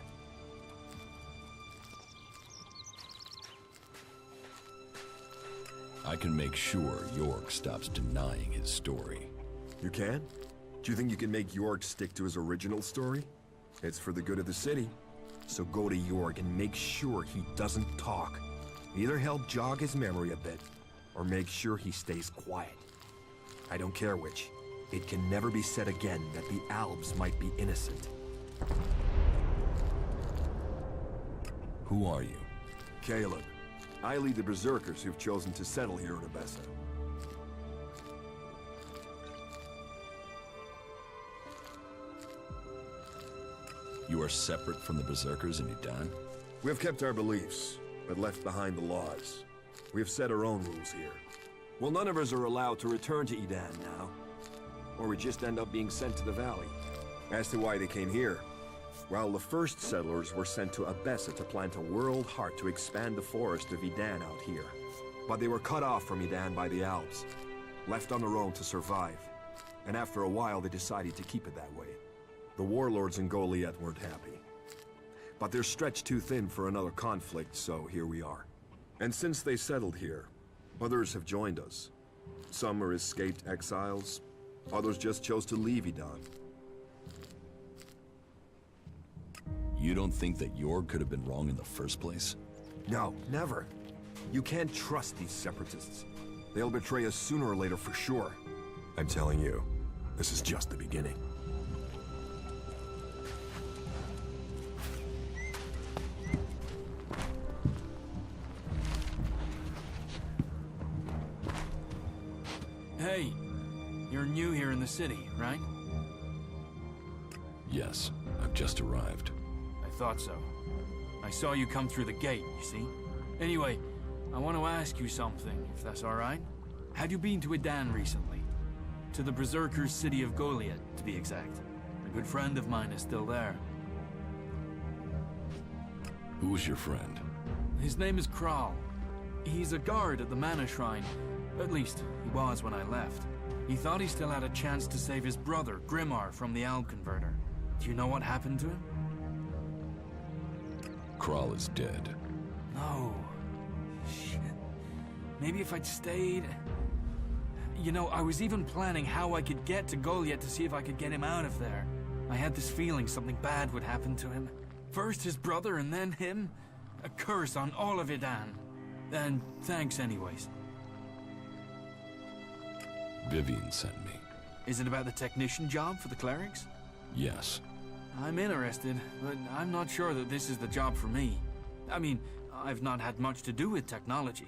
I can make sure York stops denying his story. You can? Do you think you can make York stick to his original story? It's for the good of the city. So go to York and make sure he doesn't talk. Either help jog his memory a bit, or make sure he stays quiet. I don't care which. It can never be said again that the Albs might be innocent. Who are you? Caleb. I lead the Berserkers who've chosen to settle here in Abessa. You are separate from the Berserkers in Idan? We've kept our beliefs, but left behind the laws. We've set our own rules here. Well, none of us are allowed to return to Idan now. Or we just end up being sent to the valley. As to why they came here, well, the first settlers were sent to Abessa to plant a world heart to expand the forest of Idan out here. But they were cut off from Idan by the Albs, left on their own to survive. And after a while, they decided to keep it that way. The warlords in Goliath weren't happy. But they're stretched too thin for another conflict, so here we are. And since they settled here, others have joined us. Some are escaped exiles, others just chose to leave Idan. You don't think that York could have been wrong in the first place? No, never. You can't trust these separatists. They'll betray us sooner or later for sure. I'm telling you, this is just the beginning. Hey, you're new here in the city, right? Yes, I've just arrived. I thought so. I saw you come through the gate, you see? Anyway, I want to ask you something, if that's alright. Have you been to Idan recently? To the Berserkers' city of Goliath, to be exact. A good friend of mine is still there. Who's your friend? His name is Kral. He's a guard at the Mana Shrine. At least, he was when I left. He thought he still had a chance to save his brother, Grimar, from the Alb Converter. Do you know what happened to him? Kral is dead. No. Shit. Maybe if I'd stayed... You know, I was even planning how I could get to Goliath to see if I could get him out of there. I had this feeling something bad would happen to him. First his brother and then him. A curse on all of Idan. And thanks anyways. Vivian sent me. Is it about the technician job for the clerics? Yes. I'm interested, but I'm not sure that this is the job for me. I mean, I've not had much to do with technology.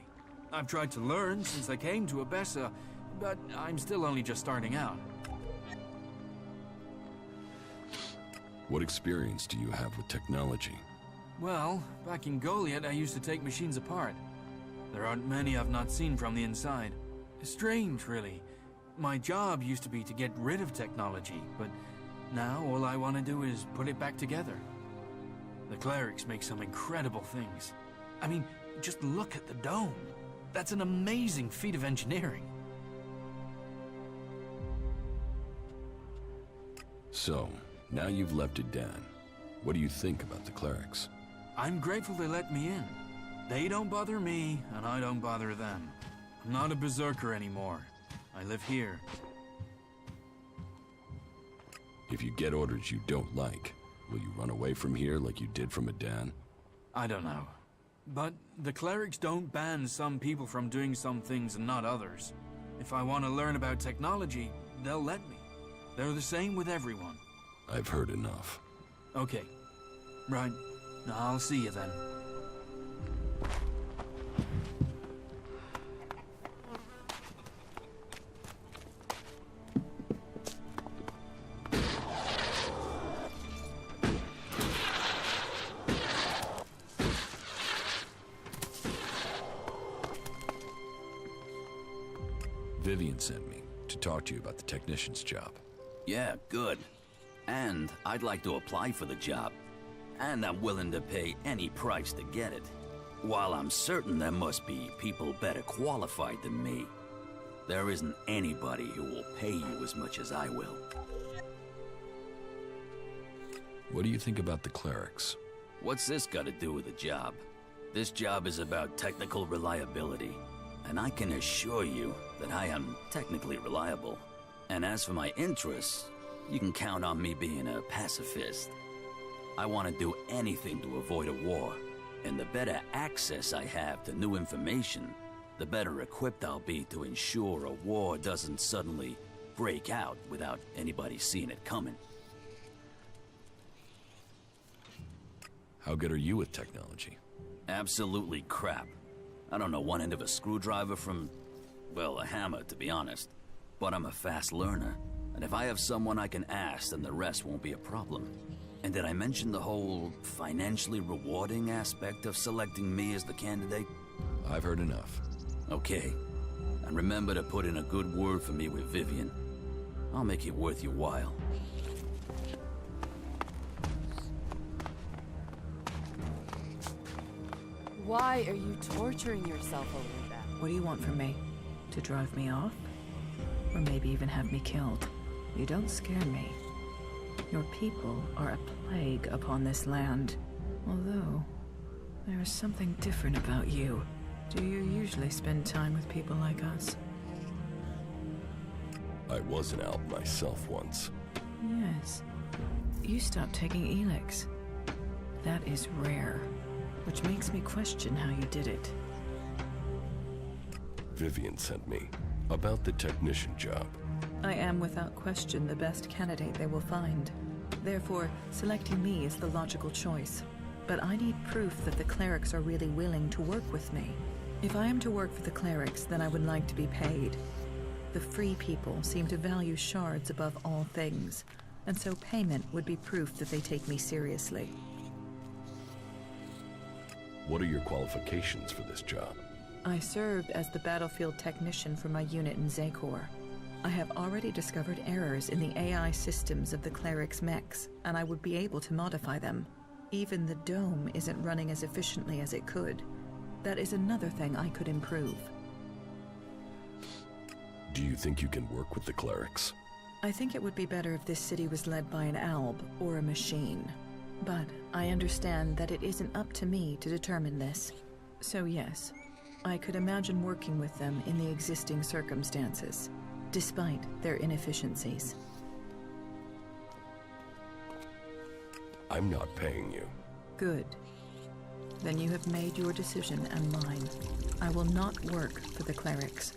I've tried to learn since I came to Abessa, but I'm still only just starting out. What experience do you have with technology? Well, back in Goliath, I used to take machines apart. There aren't many I've not seen from the inside. Strange, really. My job used to be to get rid of technology, but now all I want to do is put it back together. The clerics make some incredible things. I mean, just look at the dome. That's an amazing feat of engineering. So, now you've left Idan. What do you think about the clerics? I'm grateful they let me in. They don't bother me, and I don't bother them. I'm not a berserker anymore. I live here. If you get orders you don't like, will you run away from here like you did from Adan? I don't know. But the clerics don't ban some people from doing some things and not others. If I want to learn about technology, they'll let me. They're the same with everyone. I've heard enough. Okay. Right. I'll see you then. Vivian sent me to talk to you about the technician's job. Yeah, good. And I'd like to apply for the job. And I'm willing to pay any price to get it. While I'm certain there must be people better qualified than me, there isn't anybody who will pay you as much as I will. What do you think about the clerics? What's this got to do with the job? This job is about technical reliability. And I can assure you that I am technically reliable. And as for my interests, you can count on me being a pacifist. I want to do anything to avoid a war. And the better access I have to new information, the better equipped I'll be to ensure a war doesn't suddenly break out without anybody seeing it coming. How good are you with technology? Absolutely crap. I don't know one end of a screwdriver from, well, a hammer, to be honest. But I'm a fast learner, and if I have someone I can ask, then the rest won't be a problem. And did I mention the whole financially rewarding aspect of selecting me as the candidate? I've heard enough. Okay. And remember to put in a good word for me with Vivian. I'll make it worth your while. Why are you torturing yourself over that? What do you want from me? To drive me off? Or maybe even have me killed? You don't scare me. Your people are a plague upon this land. Although, there is something different about you. Do you usually spend time with people like us? I was an Alp myself once. Yes. You stopped taking Elex. That is rare, which makes me question how you did it. Vivian sent me about the technician job. I am without question the best candidate they will find. Therefore, selecting me is the logical choice. But I need proof that the clerics are really willing to work with me. If I am to work for the clerics, then I would like to be paid. The free people seem to value shards above all things, and so payment would be proof that they take me seriously. What are your qualifications for this job? I served as the battlefield technician for my unit in Zakor. I have already discovered errors in the AI systems of the clerics' mechs, and I would be able to modify them. Even the dome isn't running as efficiently as it could. That is another thing I could improve. Do you think you can work with the clerics? I think it would be better if this city was led by an alb or a machine. But I understand that it isn't up to me to determine this. So yes, I could imagine working with them in the existing circumstances, despite their inefficiencies. I'm not paying you. Good. Then you have made your decision and mine. I will not work for the clerics.